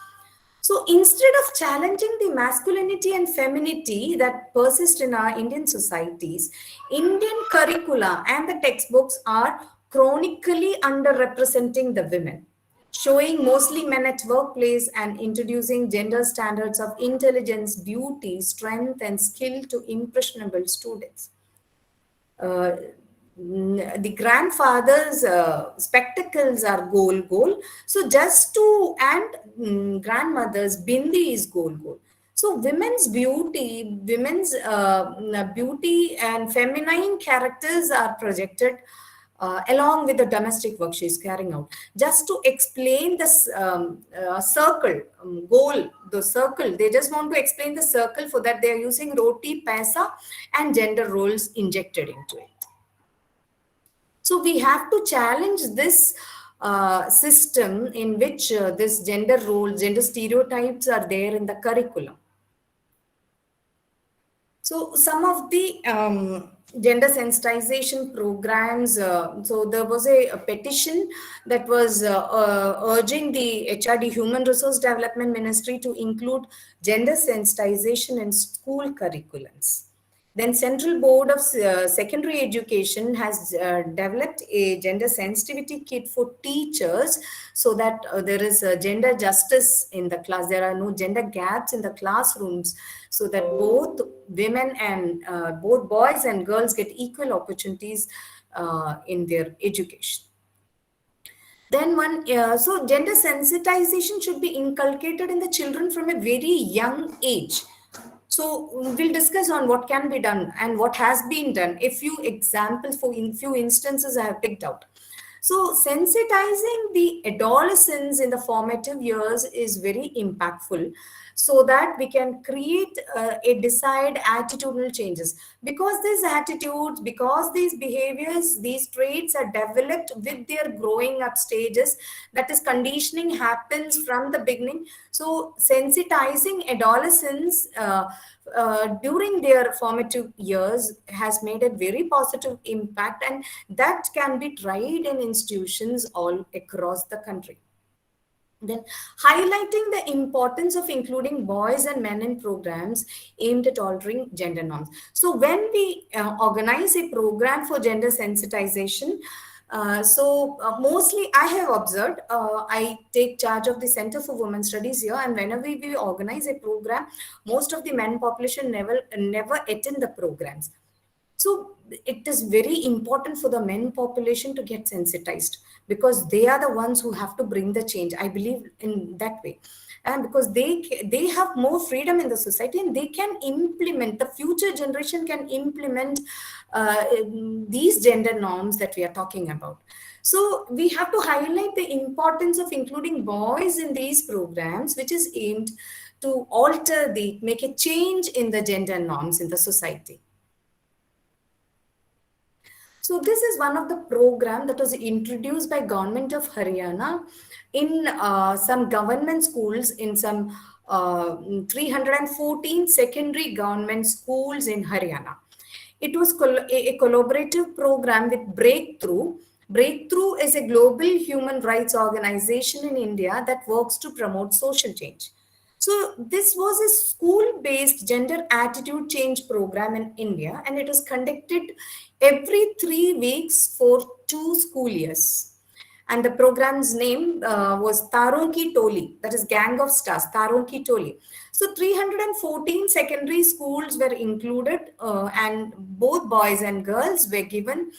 So instead of challenging the masculinity and femininity that persist in our Indian societies, Indian curricula and the textbooks are chronically underrepresenting the women, showing mostly men at workplace and introducing gender standards of intelligence, beauty, strength, and skill to impressionable students. The grandfather's spectacles are gold. So and grandmother's bindi is gold. So women's beauty and feminine characters are projected along with the domestic work she's carrying out, just to explain this circle goal, the circle. They just want to explain the circle. For that, they are using roti, paisa, and gender roles injected into it. So we have to challenge this system in which this gender roles, gender stereotypes are there in the curriculum. So some of the gender sensitization programs, so there was a petition that was urging the HRD, Human Resource Development Ministry, to include gender sensitization in school curriculums. Then Central Board of Secondary Education has developed a gender sensitivity kit for teachers, so that there is gender justice in the class. There are no gender gaps in the classrooms, so that both women and both boys and girls get equal opportunities in their education. Then so gender sensitization should be inculcated in the children from a very young age. So we'll discuss on what can be done and what has been done. A few examples, few instances I have picked out. So sensitizing the adolescents in the formative years is very impactful, so that we can create a desired attitudinal changes. Because these attitudes, because these behaviors, these traits are developed with their growing up stages, that is, conditioning happens from the beginning. So sensitizing adolescents during their formative years has made a very positive impact, and that can be tried in institutions all across the country. Then highlighting the importance of including boys and men in programs aimed at altering gender norms. So when we organize a program for gender sensitization, mostly I have observed, I take charge of the Center for Women Studies here, and whenever we organize a program, most of the men population never attend the programs. So it is very important for the men population to get sensitized, because they are the ones who have to bring the change. I believe in that way. And because they have more freedom in the society, and they can implement, the future generation can implement these gender norms that we are talking about. So we have to highlight the importance of including boys in these programs, which is aimed to make a change in the gender norms in the society. So this is one of the program that was introduced by Government of Haryana in some government schools, in some 314 secondary government schools in Haryana. It was a collaborative program with Breakthrough. Breakthrough is a global human rights organization in India that works to promote social change. So this was a school-based gender attitude change program in India, and it was conducted every 3 weeks for 2 school years. And the program's name was Taron Ki Toli, that is Gang of Stars, Taron Ki Toli. So 314 secondary schools were included, and both boys and girls were given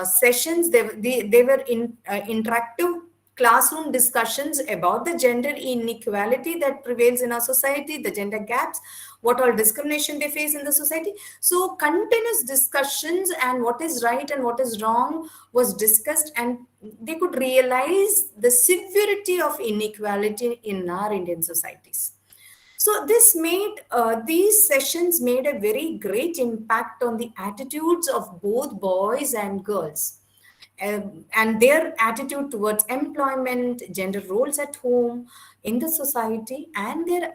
sessions. They were interactive classroom discussions about the gender inequality that prevails in our society, the gender gaps, what all discrimination they face in the society. So continuous discussions, and what is right and what is wrong was discussed, and they could realize the severity of inequality in our Indian societies. So this made, these sessions made a very great impact on the attitudes of both boys and girls. And their attitude towards employment, gender roles at home, in the society, and their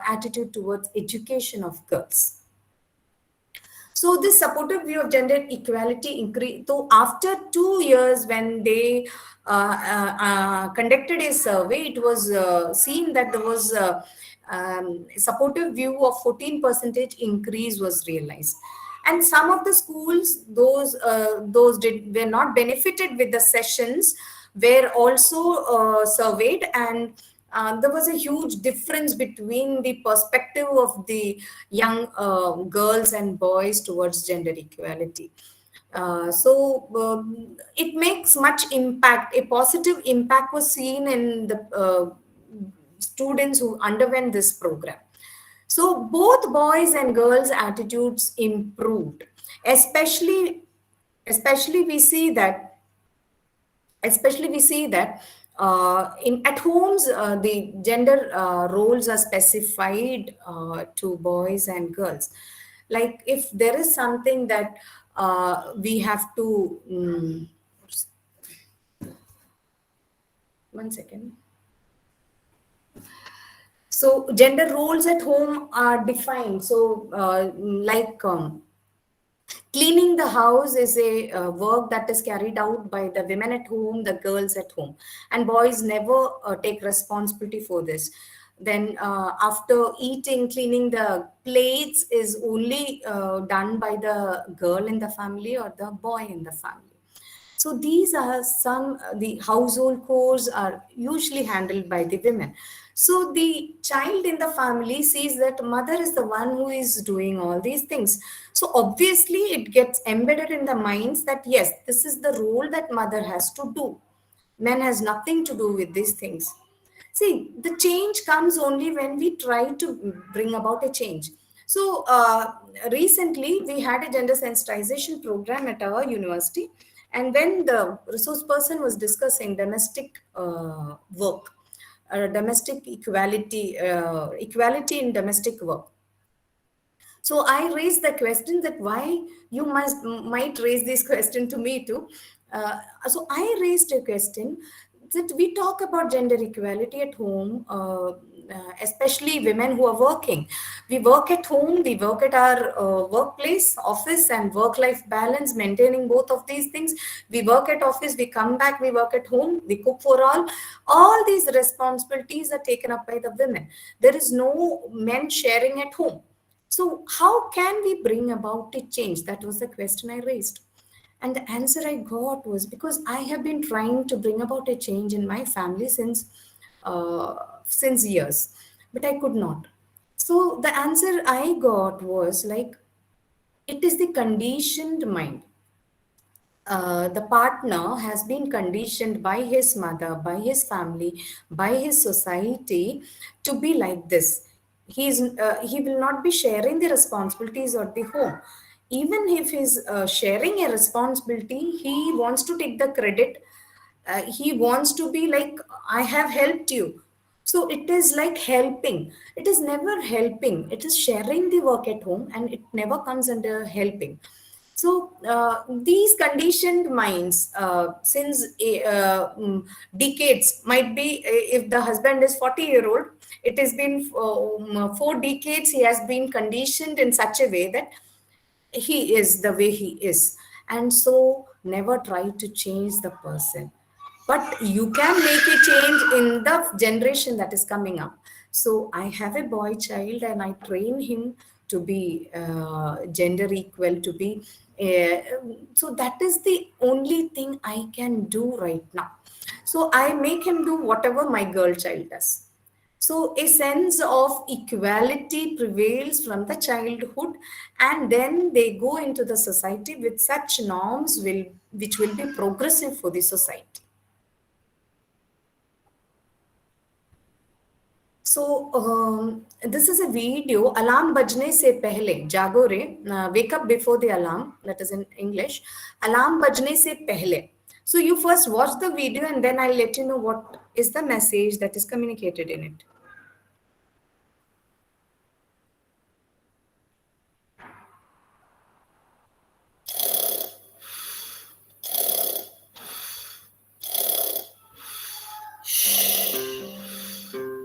attitude towards education of girls. So this supportive view of gender equality increased. So after 2 years, when they conducted a survey, it was seen that there was a supportive view of 14% increase was realized. And some of the schools, those were not benefited with the sessions, were also surveyed, and there was a huge difference between the perspective of the young girls and boys towards gender equality. It makes much impact. A positive impact was seen in the students who underwent this program. So both boys and girls' attitudes improved. Especially we see that Especially we see that in at homes the gender roles are specified to boys and girls. Like if there is something that we have to one second. So gender roles at home are defined. So cleaning the house is a work that is carried out by the women at home, the girls at home, and boys never take responsibility for this. Then after eating, cleaning the plates is only done by the girl in the family or the boy in the family. So these are some, the household chores are usually handled by the women. So the child in the family sees that mother is the one who is doing all these things. So obviously it gets embedded in the minds that yes, this is the role that mother has to do. Man has nothing to do with these things. See, the change comes only when we try to bring about a change. So recently we had a gender sensitization program at our university, and when the resource person was discussing domestic work, domestic equality, equality in domestic work. So I raised the question that why you might raise this question to me too. So I raised a question that we talk about gender equality at home, especially women who are working. We work at home, we work at our workplace, office, and work-life balance, maintaining both of these things. We work at office, we come back, we work at home, we cook for all. All these responsibilities are taken up by the women. There is no men sharing at home. So, how can we bring about a change? That was the question I raised. And the answer I got was because I have been trying to bring about a change in my family since years, but I could not. So the answer I got was like, it is the conditioned mind. The partner has been conditioned by his mother, by his family, by his society to be like this. He will not be sharing the responsibilities of the home. Even if he's sharing a responsibility, he wants to take the credit. He wants to be like, I have helped you. So it is like helping. It is never helping. It is sharing the work at home, and it never comes under helping. So these conditioned minds, since decades, might be if the husband is 40-year-old, it has been 4 decades he has been conditioned in such a way that he is the way he is, and so never try to change the person. But you can make a change in the generation that is coming up. So I have a boy child, and I train him to be gender equal, to be so that is the only thing I can do right now. So I make him do whatever my girl child does. So a sense of equality prevails from the childhood, and then they go into the society with such norms which will be progressive for the society. So this is a video, Alarm Bajne Se Pehle, Jago Re, wake up before the alarm, that is in English, Alarm Bajne Se Pehle. So you first watch the video, and then I'll let you know what is the message that is communicated in it.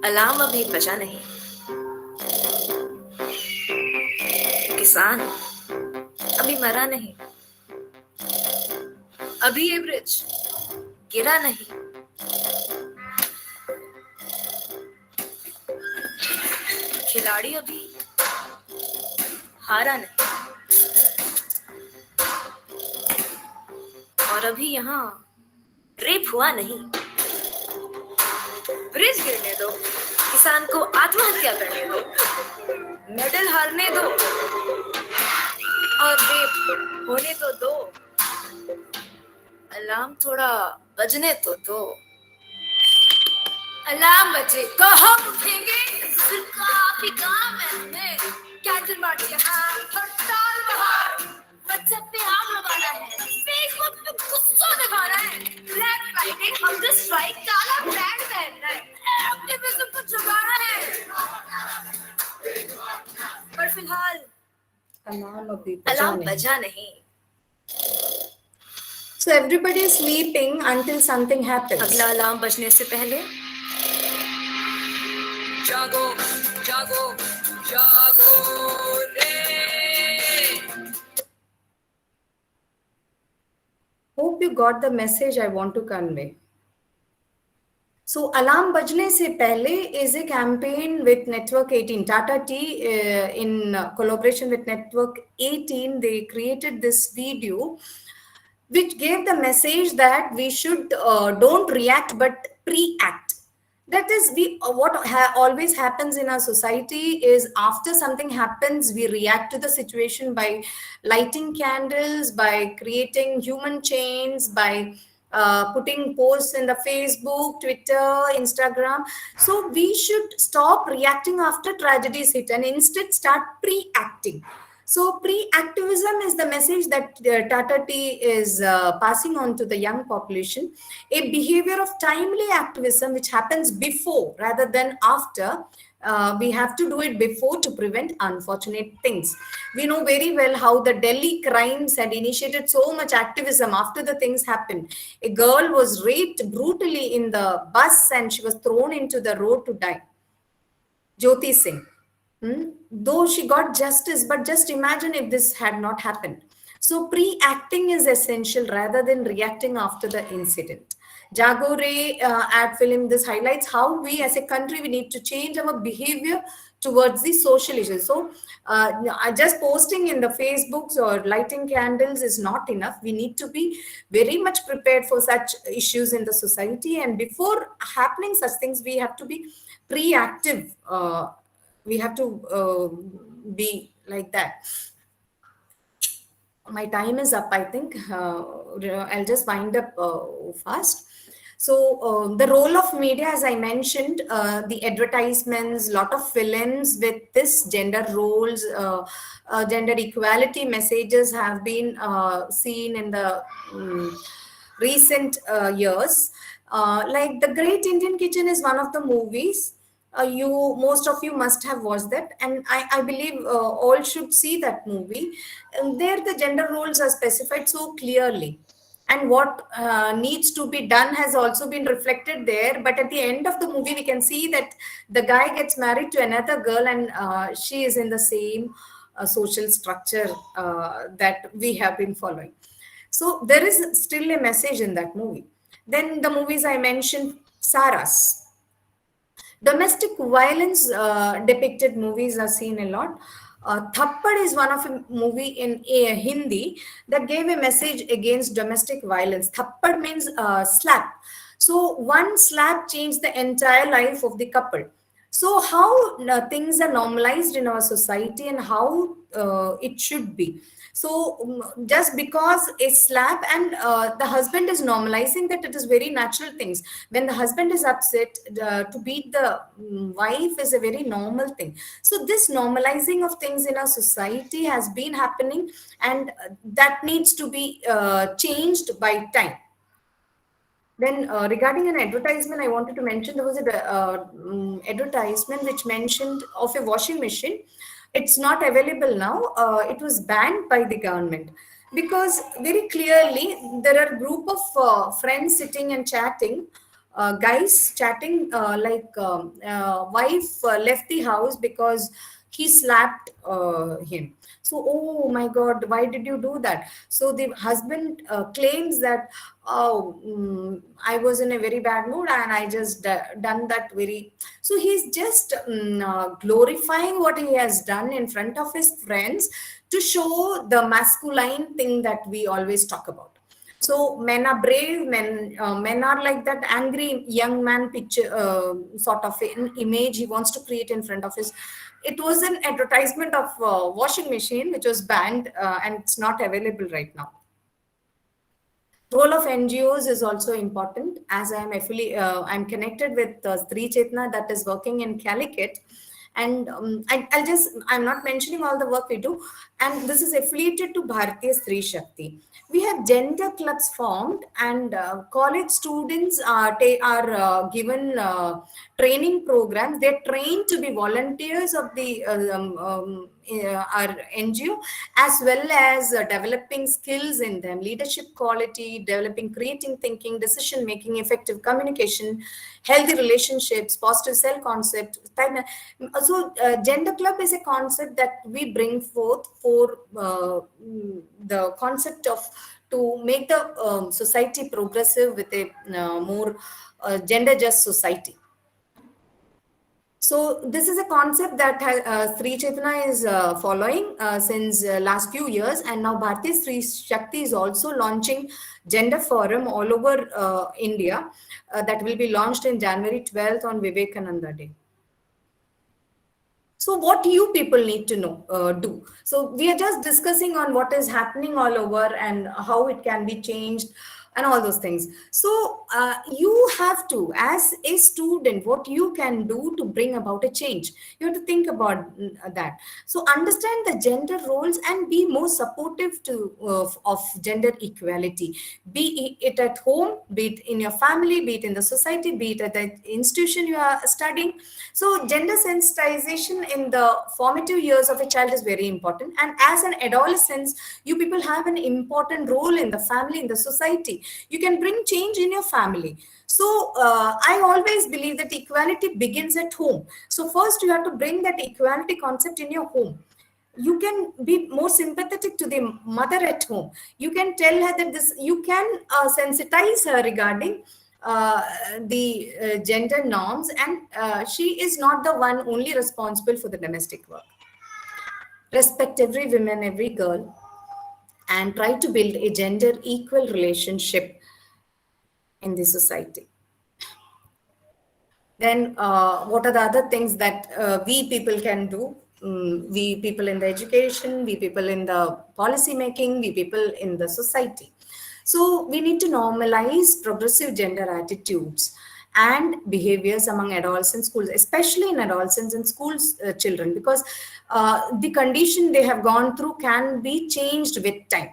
Alarm अभी बजा नहीं। किसान अभी मरा नहीं। अभी ये bridge गिरा नहीं। खिलाड़ी अभी हारा नहीं। और अभी यहाँ रेप हुआ नहीं। ब्रिज गिरने दो, किसान को आत्महत्या करने दो, मेडल हारने दो और रेप होने तो दो। अलार्म थोड़ा बजने तो दो। अलार्म बजे तो हम उठेंगे। काफी काम है हमें। कैंडल मार्च यहाँ, हड़ताल बाहर। व्हाट्सएप पे आग लगाना है, फेसबुक पे गुस्सा दिखाना है, ब्लैक fighting hunger strike काला brand पहनना है एक्टिविज्म को जगाना है पर फिलहाल अलार्म बजा नहीं So everybody is sleeping until something happens. अगला अलार्म बजने से पहले जागो जागो जागो रे Hope you got the message I want to convey. So Alarm Bajne Se Pehle is a campaign with Network 18. Tata Tea, in collaboration with Network 18, they created this video which gave the message that we should don't react but pre-act. That is, always happens in our society is after something happens, we react to the situation by lighting candles, by creating human chains, by putting posts in the Facebook, Twitter, Instagram. So we should stop reacting after tragedies hit and instead start pre-acting. So pre-activism is the message that Tata Tea is passing on to the young population, a behavior of timely activism which happens before rather than after. We have to do it before to prevent unfortunate things. We know very well how the Delhi crimes had initiated so much activism after the things happened. A girl was raped brutally in the bus and she was thrown into the road to die. Jyoti Singh. Though she got justice, but just imagine if this had not happened. So pre-acting is essential rather than reacting after the incident. Jago Re ad film, this highlights how we as a country, we need to change our behavior towards the social issues. So just posting in the Facebooks or lighting candles is not enough. We need to be very much prepared for such issues in the society. And before happening such things, we have to be pre-active. We have to be like that. My time is up, I think. I'll just wind up fast. So the role of media, as I mentioned, the advertisements, lot of films with this gender roles, gender equality messages have been seen in the recent years. Like The Great Indian Kitchen is one of the movies. Most of you must have watched that, and I believe all should see that movie. And there the gender roles are specified so clearly, and what needs to be done has also been reflected there. But at the end of the movie, we can see that the guy gets married to another girl, and she is in the same social structure that we have been following. So there is still a message in that movie. Then the movies I mentioned, Saras. Domestic violence depicted movies are seen a lot. Thappad is one of a movie in Hindi that gave a message against domestic violence. Thappad means slap. So one slap changed the entire life of the couple. So how things are normalized in our society and how it should be. So just because a slap, and the husband is normalizing that it is very natural things. When the husband is upset, to beat the wife is a very normal thing. So this normalizing of things in our society has been happening, and that needs to be changed by time. Then regarding an advertisement, I wanted to mention there was an advertisement which mentioned of a washing machine. It's not available now. It was banned by the government because very clearly there are a group of friends sitting and chatting, guys chatting, wife left the house because he slapped him. So, oh my God, why did you do that? So the husband claims that, I was in a very bad mood and I just done that very. So he's just glorifying what he has done in front of his friends to show the masculine thing that we always talk about. So men are brave, men are like that angry young man picture, sort of an image he wants to create in front of his. It was an advertisement of washing machine which was banned and it's not available right now. Role of NGOs is also important, as I'm connected with Sri Chetna that is working in Calicut, And I'm not mentioning all the work we do, and this is affiliated to Bharatiya Stree Shakti. We have gender clubs formed, and college students are given training programs. They're trained to be volunteers of the our NGO, as well as developing skills in them, leadership quality, developing creating thinking, decision making, effective communication, healthy relationships, positive self concept. So gender club is a concept that we bring forth for the concept of to make the society progressive with a more gender just society. So this is a concept that Sri Chaitanya is following since last few years, and now Bharatiya Sri Shakti is also launching gender forum all over India that will be launched in January 12th on Vivekananda Day. So what you people need to know, do. So we are just discussing on what is happening all over and how it can be changed and all those things. So you have to, as a student, what you can do to bring about a change. You have to think about that. So understand the gender roles and be more supportive to of gender equality. Be it at home, be it in your family, be it in the society, be it at the institution you are studying. So gender sensitization in the formative years of a child is very important. And as an adolescent, you people have an important role in the family, in the society. You can bring change in your family. So I always believe that equality begins at home. So first you have to bring that equality concept in your home. You can be more sympathetic to the mother at home. You can tell her that this, you can sensitize her regarding the gender norms, and she is not the one only responsible for the domestic work. Respect every woman, every girl, and try to build a gender equal relationship in the society. Then what are the other things that we people can do? We people in the education, we people in the policy making, we people in the society. So we need to normalize progressive gender attitudes and behaviors among adults in schools, especially in adolescents and schools children, because the condition they have gone through can be changed with time.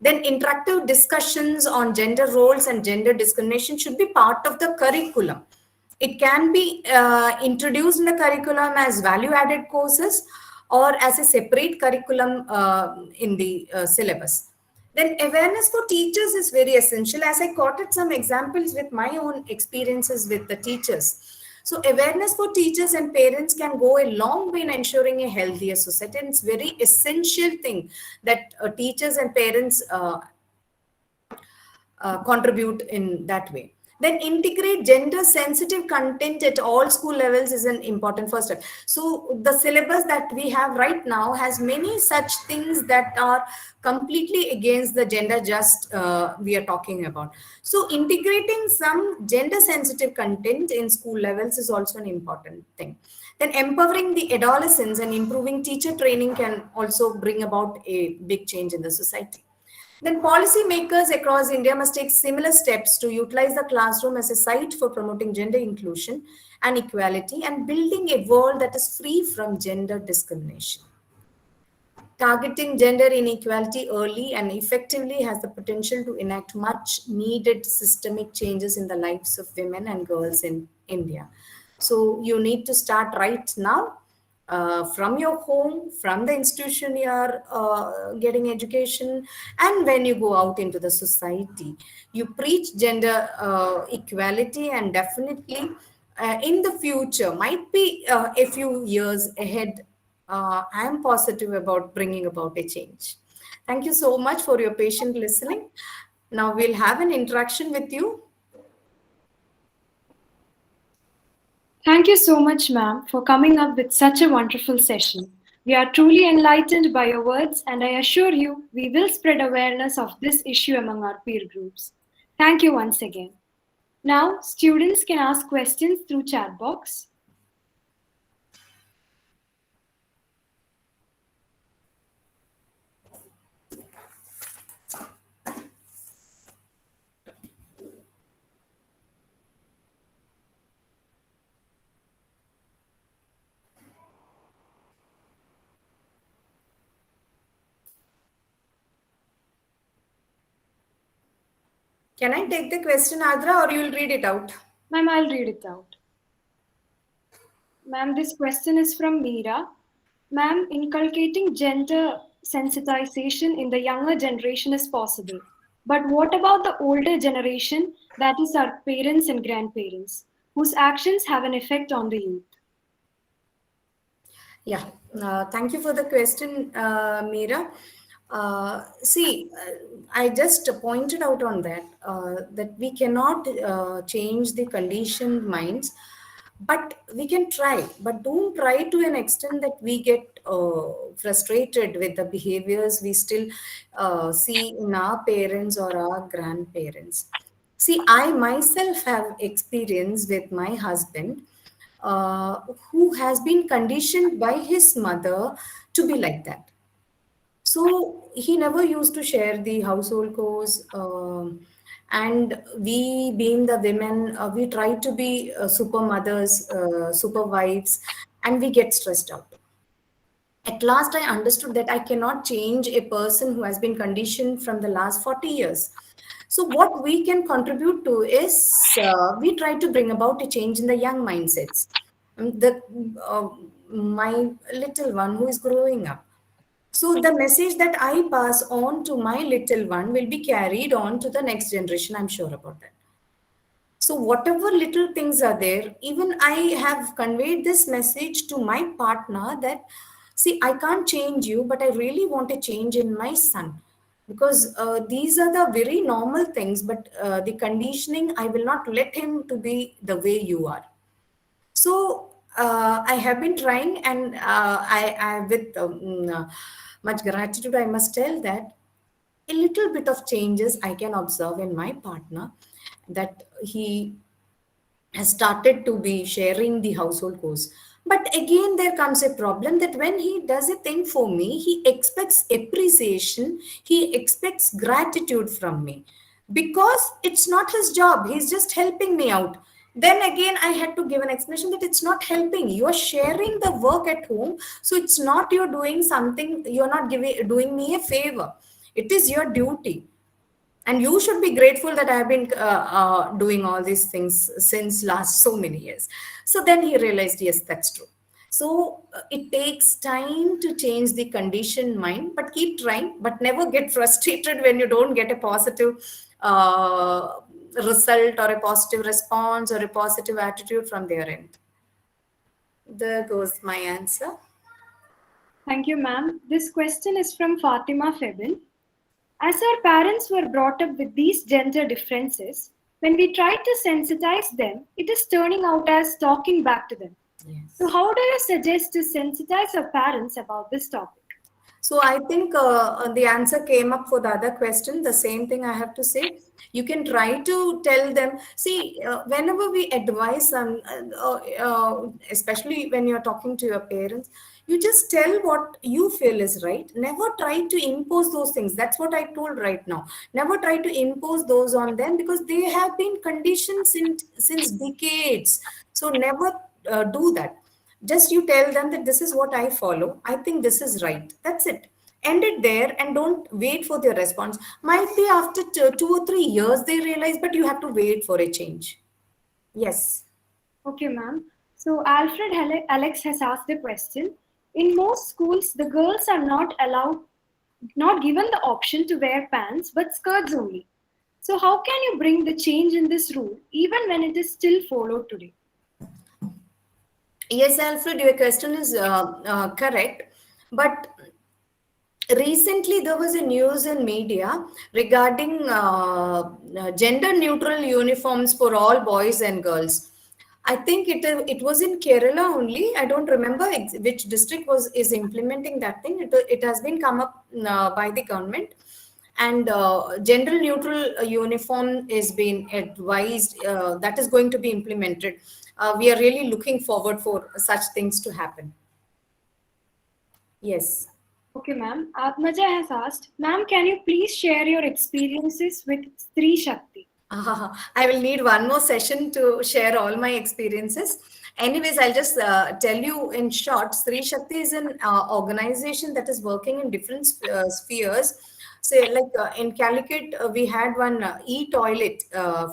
Then interactive discussions on gender roles and gender discrimination should be part of the curriculum. It can be introduced in the curriculum as value-added courses or as a separate curriculum in the syllabus. Then awareness for teachers is very essential, as I quoted some examples with my own experiences with the teachers. So awareness for teachers and parents can go a long way in ensuring a healthier society. And it's very essential thing that teachers and parents contribute in that way. Then integrate gender sensitive content at all school levels is an important first step. So the syllabus that we have right now has many such things that are completely against the gender just we are talking about. So integrating some gender sensitive content in school levels is also an important thing. Then empowering the adolescents and improving teacher training can also bring about a big change in the society. Then policymakers across India must take similar steps to utilize the classroom as a site for promoting gender inclusion and equality and building a world that is free from gender discrimination. Targeting gender inequality early and effectively has the potential to enact much needed systemic changes in the lives of women and girls in India. So you need to start right now. From your home, from the institution you are getting education, and when you go out into the society, you preach gender equality, and definitely in the future, might be a few years ahead, I am positive about bringing about a change. Thank you so much for your patient listening. Now we'll have an interaction with you. Thank you so much, ma'am, for coming up with such a wonderful session. We are truly enlightened by your words, and I assure you we will spread awareness of this issue among our peer groups. Thank you once again. Now, students can ask questions through chat box. Can I take the question, Adra, or you will read it out? Ma'am, I'll read it out. Ma'am, this question is from Meera. Ma'am, inculcating gender sensitization in the younger generation is possible. But what about the older generation, that is our parents and grandparents, whose actions have an effect on the youth? Yeah, thank you for the question, Meera. I just pointed out on that we cannot change the conditioned minds, but we can try. But don't try to an extent that we get frustrated with the behaviors we still see in our parents or our grandparents. See, I myself have experience with my husband who has been conditioned by his mother to be like that. So he never used to share the household chores. And we, being the women, we try to be super mothers, super wives, and we get stressed out. At last, I understood that I cannot change a person who has been conditioned from the last 40 years. So, what we can contribute to is we try to bring about a change in the young mindsets. The my little one who is growing up. So, the message that I pass on to my little one will be carried on to the next generation. I'm sure about that. So, whatever little things are there, even I have conveyed this message to my partner that, see, I can't change you, but I really want a change in my son. Because these are the very normal things, but the conditioning, I will not let him to be the way you are. So I have been trying, and I with much gratitude, I must tell that a little bit of changes I can observe in my partner, that he has started to be sharing the household chores. But again, there comes a problem that when he does a thing for me, he expects appreciation, he expects gratitude from me because it's not his job. He's just helping me out. Then again, I had to give an explanation that it's not helping. You are sharing the work at home. So it's not you're doing something, you're not doing me a favor. It is your duty, and you should be grateful that I have been doing all these things since last so many years. So then he realized, yes, that's true. So it takes time to change the conditioned mind, but keep trying, but never get frustrated when you don't get a positive result or a positive response or a positive attitude from their end. There goes my answer. Thank you, ma'am. This question is from Fatima Febin. As our parents were brought up with these gender differences, when we try to sensitize them, it is turning out as talking back to them. Yes. So, how do you suggest to sensitize our parents about this topic? So I think the answer came up for the other question. The same thing I have to say. You can try to tell them. See, whenever we advise them, especially when you're talking to your parents, you just tell what you feel is right. Never try to impose those things. That's what I told right now. Never try to impose those on them because they have been conditioned since decades. So never do that. Just you tell them that this is what I follow. I think this is right. That's it. End it there and don't wait for their response. Might be after 2 or 3 years they realize, but you have to wait for a change. Yes. Okay, ma'am. So Alfred Alex has asked a question. In most schools, the girls are not given the option to wear pants, but skirts only. So how can you bring the change in this rule, even when it is still followed today? Yes, Alfred, your question is correct. But recently there was a news in media regarding gender neutral uniforms for all boys and girls. I think it was in Kerala only. I don't remember which district is implementing that thing. It has been come up by the government, and gender neutral uniform is being advised. That is going to be implemented. We are really looking forward for such things to happen. Yes. Okay, ma'am. Atmaja has asked, ma'am, can you please share your experiences with Stree Shakti? I will need one more session to share all my experiences. Anyways, I'll just tell you in short. Stree Shakti is an organization that is working in different spheres So, like in Calicut, we had one e-toilet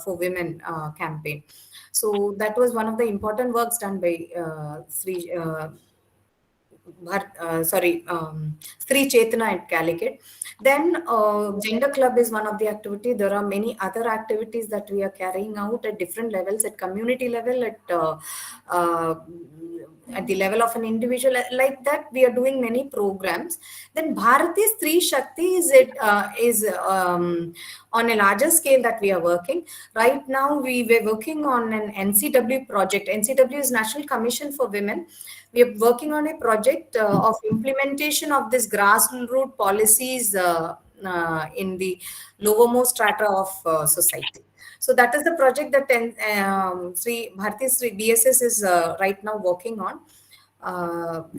for women campaign. So that was one of the important works done by Sri Sri Chetana at Calicut. Then Gender Club is one of the activity. There are many other activities that we are carrying out at different levels, at community level, uh, at the level of an individual. Like that, we are doing many programs. Then Bharati Stree Shakti is on a larger scale that we are working. Right now, we were working on an NCW project. NCW is National Commission for Women. We are working on a project of implementation of this grassroots policies in the lowermost strata of society. So that is the project that Sri Bharati Sri BSS is right now working on.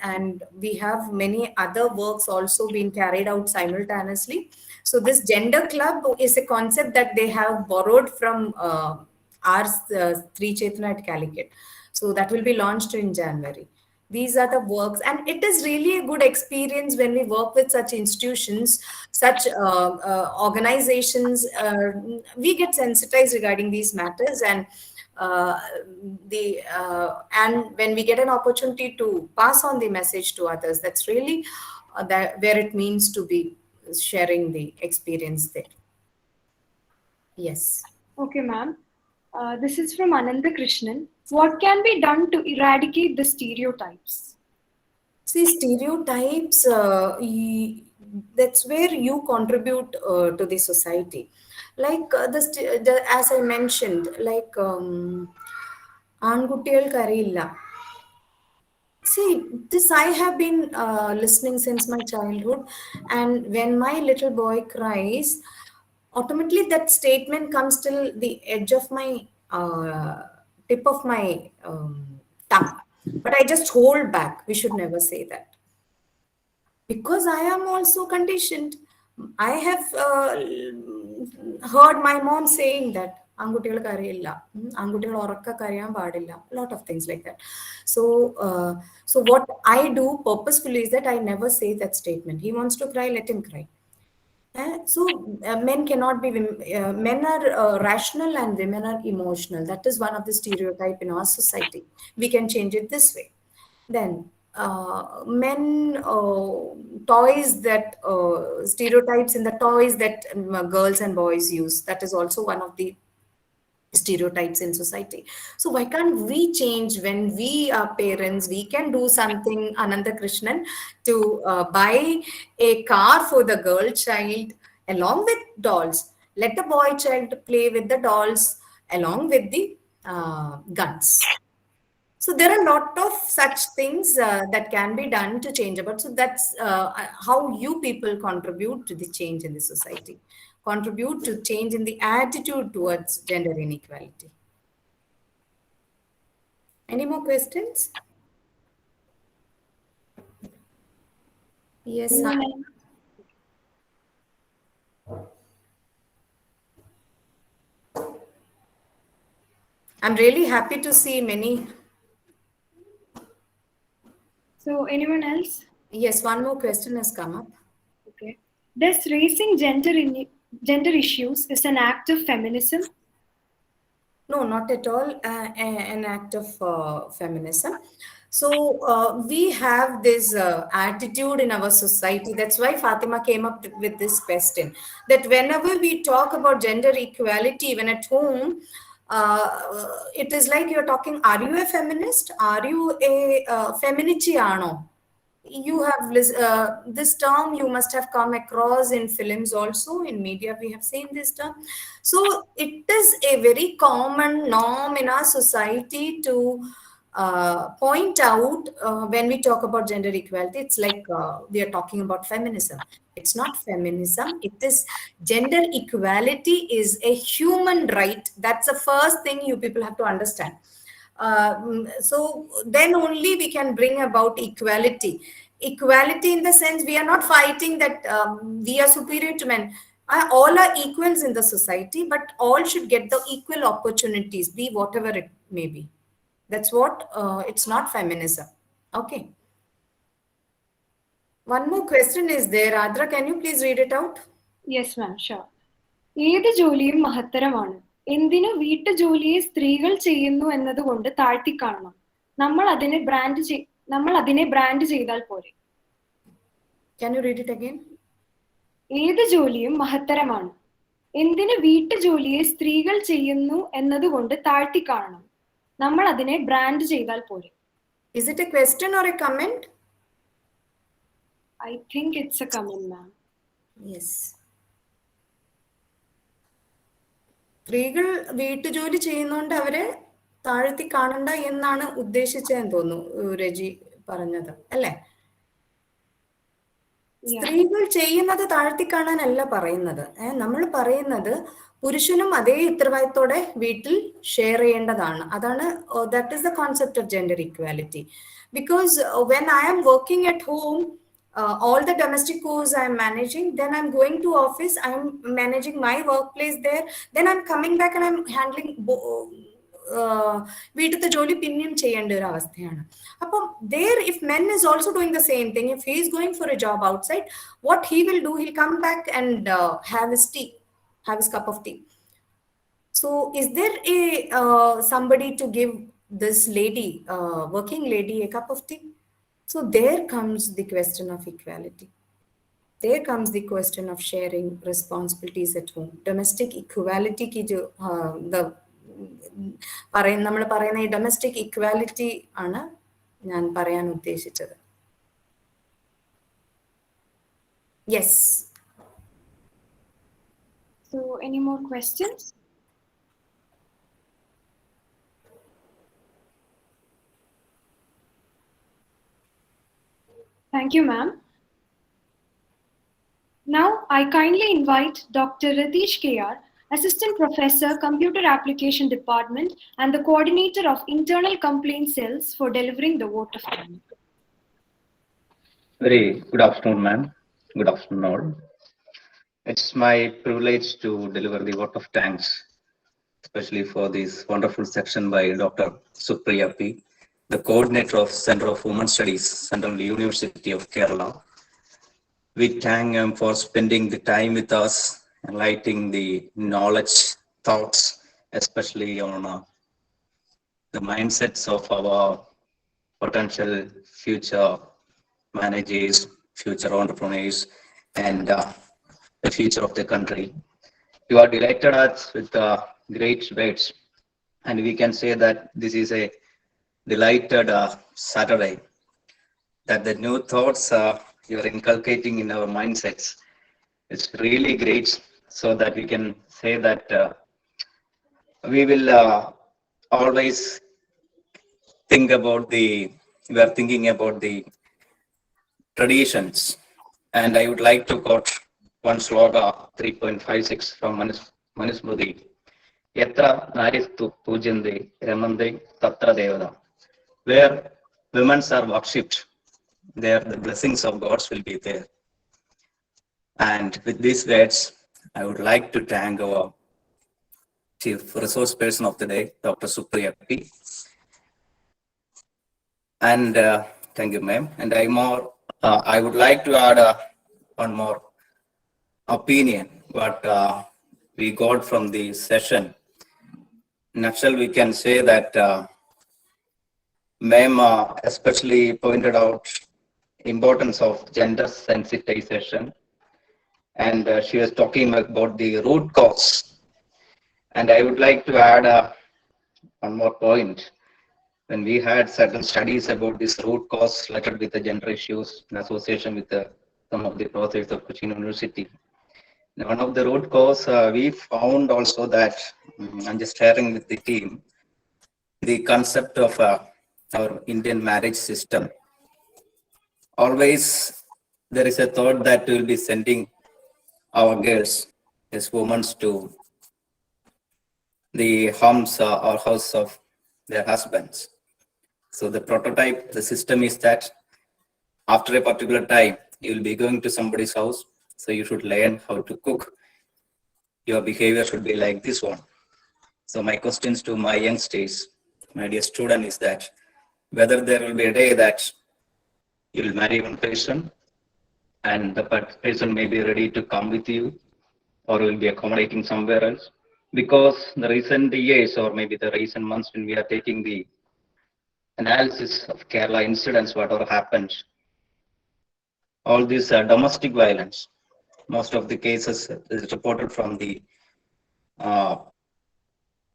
And we have many other works also being carried out simultaneously. So this gender club is a concept that they have borrowed from our Sri Chetana at Calicut. So that will be launched in January. These are the works, and it is really a good experience when we work with such institutions, such organizations. We get sensitized regarding these matters, and and when we get an opportunity to pass on the message to others, that's really that where it means to be sharing the experience there. Yes. Okay, ma'am. This is from Ananda Krishnan. What can be done to eradicate the stereotypes? See, stereotypes, that's where you contribute to the society. Like as I mentioned, like Aangutiyal Karilla. See, this I have been listening since my childhood, and when my little boy cries, automatically that statement comes till the edge of my tip of my tongue. But I just hold back. We should never say that. Because I am also conditioned. I have heard my mom saying that ആൺകുട്ടികൾ കരയില്ല ആൺകുട്ടികൾ ഉറക്ക കരയാൻ പാടില്ല, a lot of things like that. So what I do purposefully is that I never say that statement. He wants to cry, let him cry. Men cannot be men are rational and women are emotional. That is one of the stereotype in our society. We can change it this way. Then men toys that stereotypes in the toys that girls and boys use, that is also one of the stereotypes in society. So why can't we change? When we are parents, we can do something, Ananda Krishnan, to buy a car for the girl child along with dolls. Let the boy child play with the dolls along with the guns. So there are a lot of such things that can be done to change about. So that's how you people contribute to the change in the society, contribute to change in the attitude towards gender inequality. Any more questions? Yes. I'm really happy to see many. So anyone else? Yes, one more question has come up. Okay. Does raising gender issues is an act of feminism? No, not at all an act of feminism. So we have this attitude in our society. That's why Fatima came up with this question, that whenever we talk about gender equality, even at home, it is like you're talking, are you a feminist? Are you a feminichiano? You have this term you must have come across in films also, in media we have seen this term. So it is a very common norm in our society to point out when we talk about gender equality. It's like we are talking about feminism. It's not feminism. It is gender equality is a human right. That's the first thing you people have to understand. So then only we can bring about equality. Equality in the sense we are not fighting that we are superior to men. All are equals in the society, but all should get the equal opportunities, be whatever it may be. That's what, it's not feminism. Okay. One more question is there. Adra, can you please read it out? Yes, ma'am, sure. ഏത് ജോലിയും മഹത്തരമാണ്. എന്തിനു വീട്ടുജോലിയെ സ്ത്രീകൾ ചെയ്യുന്നു എന്നതുകൊണ്ട് താഴ്ത്തിക്കാണണം. നമ്മൾ അതിനെ brand ചെയ്താൽ പോരെ. Can you read it again? ഏത് ജോലിയും മഹത്തരമാണ്. എന്തിനു വീട്ടുജോലിയെ സ്ത്രീകൾ ചെയ്യുന്നു എന്നതുകൊണ്ട് താഴ്ത്തിക്കാണണം. നമ്മൾ അതിനെ ബ്രാൻഡ് ചെയ്താൽ പോരെ. Is it a question or a comment? I think it's a comment, ma'am. Yes. സ്ത്രീകൾ വീട്ടുജോലി ചെയ്യുന്നോണ്ട് അവരെ താഴ്ത്തി കാണണ്ട എന്നാണ് ഉദ്ദേശിച്ചതെന്ന് തോന്നുന്നു രജി പറഞ്ഞത് അല്ലേ? സ്ത്രീകൾ ചെയ്യുന്നത് താഴ്ത്തി കാണാനല്ല പറയുന്നത്. നമ്മൾ പറയുന്നത് പുരുഷനും അതേ ഉത്തരവാദിത്തോടെ വീട്ടിൽ ഷെയർ ചെയ്യേണ്ടതാണ്. അതാണ് that is the concept of gender equality. Because when I am working at home, all the domestic chores I am managing, then I'm going to office, I'm managing my workplace there, then I'm coming back and I'm handling വീട്ടിലത്തെ ജോലി പിന്നെയും ചെയ്യേണ്ട ഒരു അവസ്ഥയാണ്. അപ്പം there if men is also doing the same thing, if he is going for a job outside, what he will do, he'll come back and have his tea, have his cup of tea. So is there a somebody to give this lady, working lady, a cup of tea? So there comes the question of equality. There comes the question of sharing responsibilities at home. Domestic equality ki jo നമ്മൾ പറയുന്ന ഈ domestic equality ആണ് ഞാൻ പറയാൻ ഉദ്ദേശിച്ചത്. Yes. So any more questions? Thank you, ma'am. Now, I kindly invite Dr. Ratish K.R., Assistant Professor, Computer Application Department and the Coordinator of Internal Complaint Cells for delivering the vote of thanks. Very good afternoon, ma'am. Good afternoon, all. It's my privilege to deliver the vote of thanks, especially for this wonderful section by Dr. Supriya P., the coordinator of Center of Women Studies, Central University of Kerala. We thank him for spending the time with us, enlightening the knowledge, thoughts, especially on the mindsets of our potential future managers, future entrepreneurs, and the future of the country. You are delighted us with great words, and we can say that this is a delighted Saturday, that the new thoughts you are inculcating in our mindsets. It's really great, so that we can say that we will always think about we are thinking about the traditions. And I would like to quote one sloga 3.56 from Manusmriti. Yatra naristu pujande ramande tatra devada. Where women are worshipped, there the blessings of gods will be there. And with these words, I would like to thank our chief resource person of the day, Dr. Supriya P. And thank you, ma'am. And I would like to add one more opinion what we got from the session. In a nutshell, we can say that ma'am especially pointed out importance of gender sensitization, and she was talking about the root cause. And I would like to add one more point. When we had certain studies about this root cause related with the gender issues in association with some of the professors of Cochin University, one of the root cause we found also that I'm just sharing with the team the concept of our Indian marriage system. Always there is a thought that we will be sending our girls as women to the homes or house of their husbands. So the prototype, the system is that after a particular time, you will be going to somebody's house. So you should learn how to cook. Your behavior should be like this one. So my questions to my youngsters, my dear student, is that whether there will be a day that you will marry one person and the person may be ready to come with you or will be accommodating somewhere else. Because the recent years or maybe the recent months when we are taking the analysis of Kerala incidents, whatever happened, all these domestic violence, most of the cases is reported from the uh,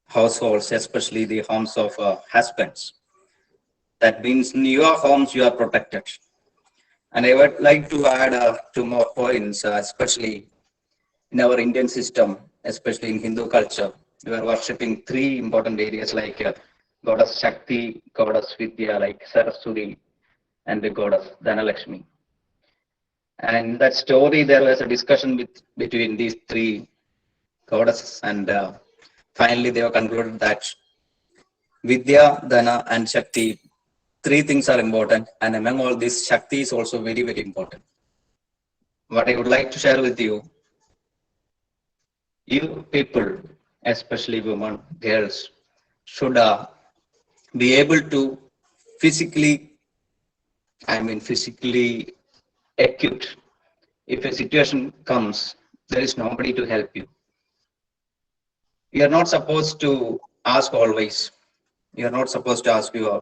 households, especially the homes of husbands. That means in your homes you are protected. And I would like to add two more points, especially in our Indian system, especially in Hindu culture. We are worshipping three important areas like goddess Shakti, goddess Vidya, like Saraswati, and the goddess Dhanalakshmi. And that story, there was a discussion between these three goddesses, and finally they were concluded that Vidya, Dhana, and Shakti, three things are important, and among all these, Shakti is also very, very important. What I would like to share with you, you people, especially women, girls, should be able to physically acute. If a situation comes, there is nobody to help you. You are not supposed to ask always. You are not supposed to ask your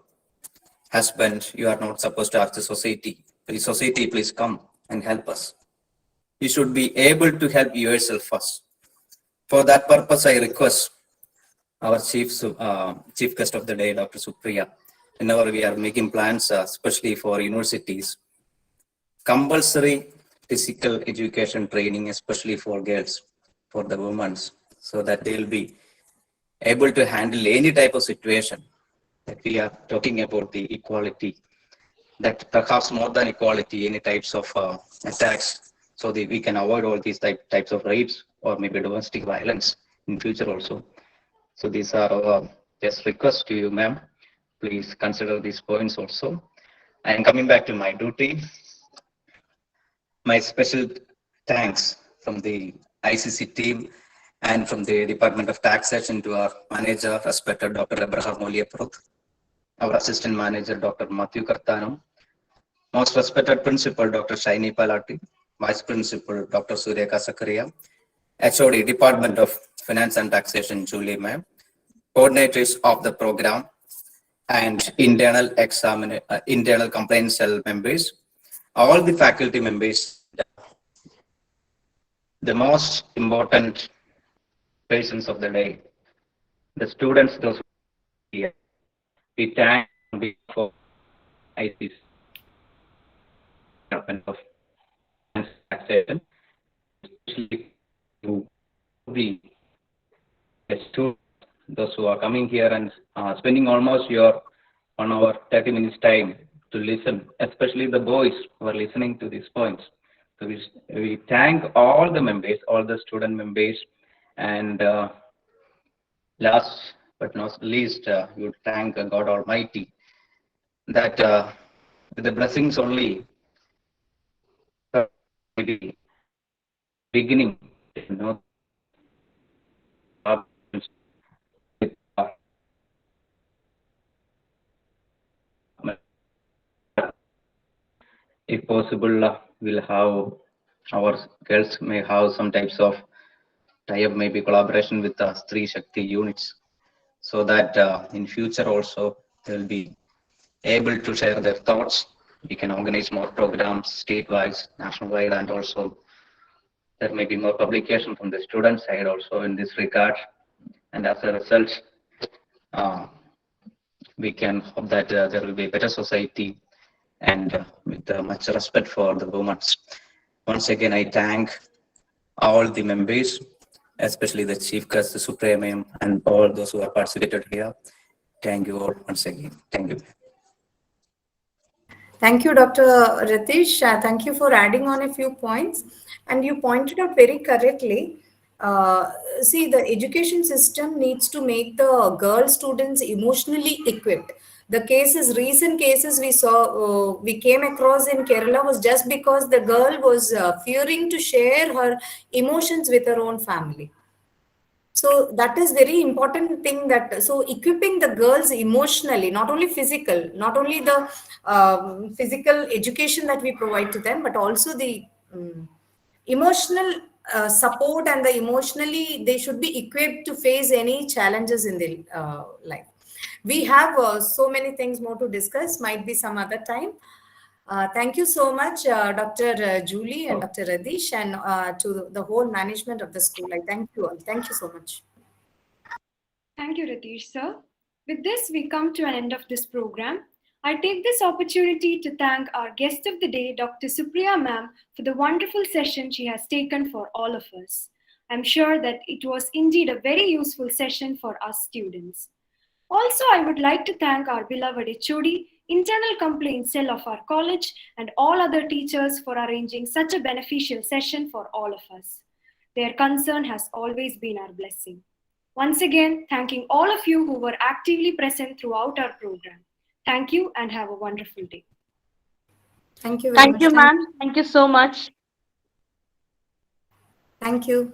husband. You are not supposed to ask the society. Please, society, please come and help us. You should be able to help yourself first. For that purpose, I request our chief guest of the day, Dr. Supriya, whenever we are making plans, especially for universities, compulsory physical education training, especially for girls, for the women, so that they will be able to handle any type of situation. That we are talking about the equality, that perhaps more than equality, any types of attacks, so that we can avoid all these types of rapes or maybe domestic violence in future also. So these are our just requests to you, ma'am. Please consider these points also. I am coming back to my duty. My special thanks from the ICC team and from the Department of Taxation to our manager, respected Dr. Abraham Moliaprut, our assistant manager, Dr. Matthew Kartanam, most respected principal, Dr. Shaini Palati, vice principal, Dr. Surekha Sakaria, HOD, Department of Finance and Taxation, Julie ma'am, coordinators of the program, and internal complaint cell members, all the faculty members, the most important persons of the day, the students, those who are here. We thank on behalf of ICC Department of Taxation, especially to the students, those who are coming here and spending almost your 1 hour 30 minutes time to listen, especially the boys who are listening to these points. So we thank all the members, all the student members, and last but not least, we would thank God Almighty that with the blessings only, maybe beginning, you know, if possible, we'll have our girls may have some types of tie-up, maybe collaboration with the Stree Shakti units, so that in future also they'll be able to share their thoughts. We can organize more programs state-wide, national-wide, and also there may be more publication from the student side also in this regard. And as a result, we can hope that there will be a better society and with much respect for the women. Once again, I thank all the members, especially the chief guest, the Supreme, and all those who have participated here. Thank you all once again. Thank you. Thank you, Dr. Ritesh. Thank you for adding on a few points. And you pointed out very correctly. See, the education system needs to make the girl students emotionally equipped. The recent cases we saw, we came across in Kerala was just because the girl was fearing to share her emotions with her own family. So that is very important thing, that so equipping the girls emotionally, not only physical, not only the physical education that we provide to them, but also the emotional support and the emotionally they should be equipped to face any challenges in their life. We have so many things more to discuss, might be some other time. Thank you so much, Dr. Julie and Dr. Radish, and to the whole management of the school. I thank you all. Thank you so much. Thank you, Ratish, sir. With this, we come to an end of this program. I take this opportunity to thank our guest of the day, Dr. Supriya ma'am, for the wonderful session she has taken for all of us. I'm sure that it was indeed a very useful session for us students. Also, I would like to thank our beloved HOD, internal complaints cell of our college, and all other teachers for arranging such a beneficial session for all of us. Their concern has always been our blessing. Once again, thanking all of you who were actively present throughout our program. Thank you and have a wonderful day. Thank you very much. Thank you, ma'am. Thank you so much. Thank you.